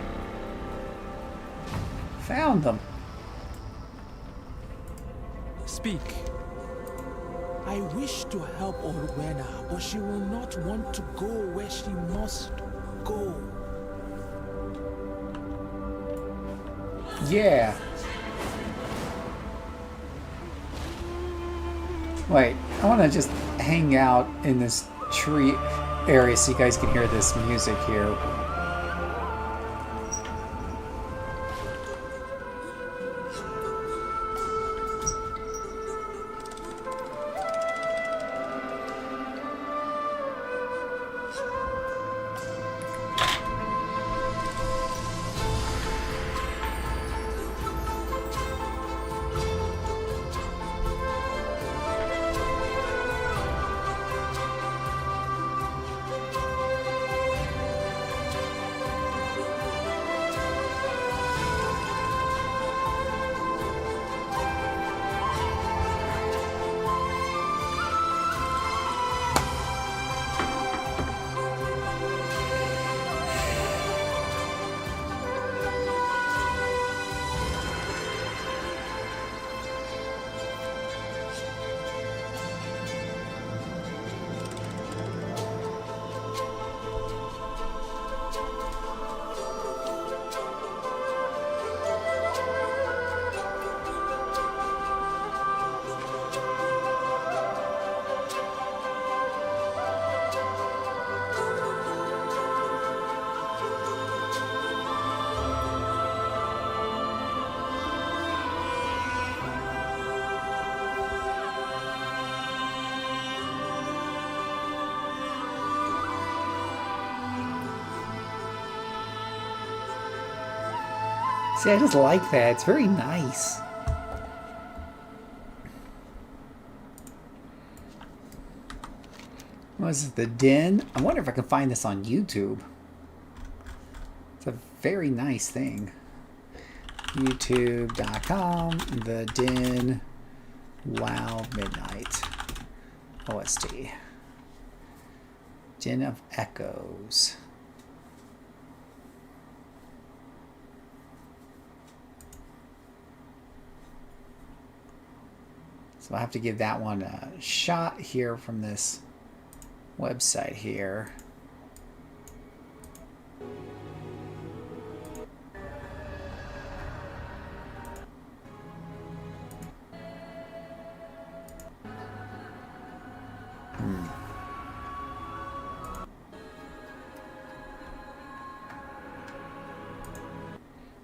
Found them. Speak. I wish to help Orwena, but she will not want to go where she must go. Yeah. Wait, I want to just hang out in this tree area so you guys can hear this music here. See, I just like that. It's very nice. What is it? The Den? I wonder if I can find this on YouTube. It's a very nice thing. YouTube.com. The Den. Wow, Midnight. OST. Den of Echoes. So I have to give that one a shot here from this website here.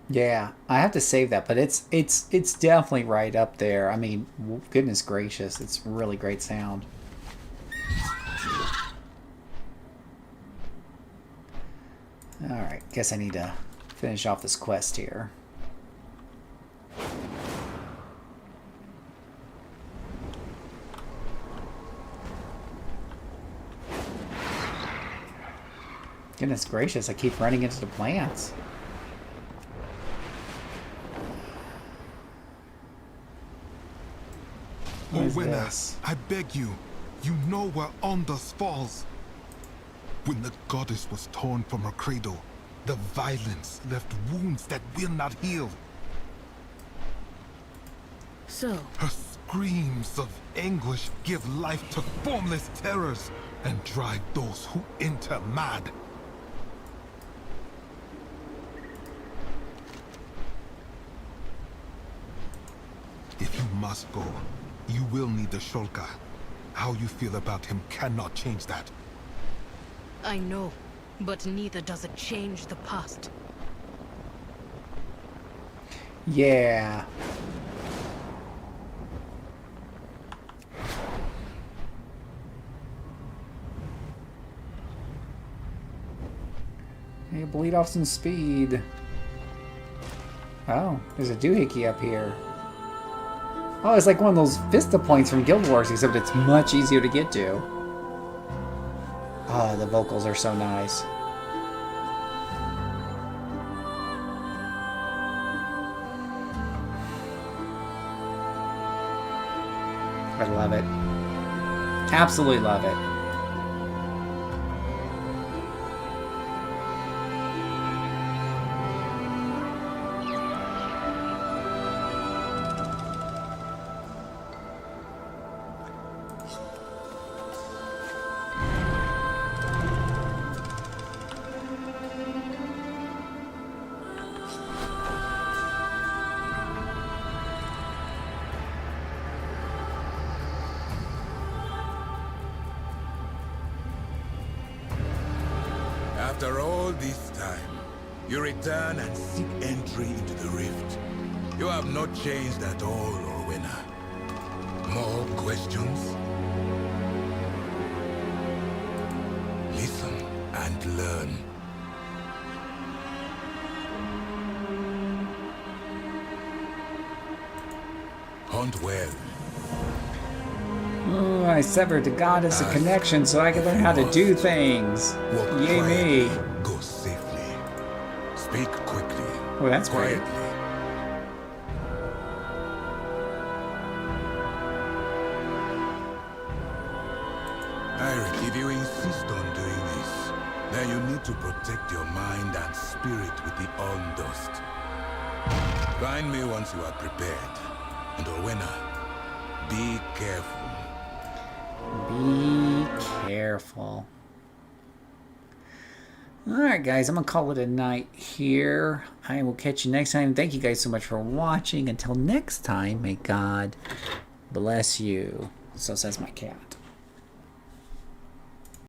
Yeah, I have to save that, but it's definitely right up there. I mean, goodness gracious, it's really great sound. All right, guess I need to finish off this quest here. Goodness gracious, I keep running into the plants. Orwena, I beg you. You know where Ondas falls. When the goddess was torn from her cradle, the violence left wounds that will not heal. So, Her screams of anguish give life to formless terrors and drive those who enter mad. If you must go, you will need the Shulka. How you feel about him cannot change that. I know, but neither does it change the past. Yeah. Hey, bleed off some speed. Oh, there's a doohickey up here. Oh, it's like one of those Vista points from Guild Wars, except it's much easier to get to. Oh, the vocals are so nice. I love it. Absolutely love it. After all this time, you return and seek entry into the rift. You have not changed at all, Orwena. More questions? Listen and learn. Hunt well. Oh, I severed the goddess a connection so I could learn how to do things. Walk Yay me. quietly, go safely. Speak quickly. Oh, that's great. Quietly. Eric, if you insist on doing this, then you need to protect your mind and spirit with the Dust. Find me once you are prepared. And Orwena, be careful. Be careful. Alright guys, I'm going to call it a night here. I will catch you next time. Thank you guys so much for watching. Until next time, may God bless you. So says my cat.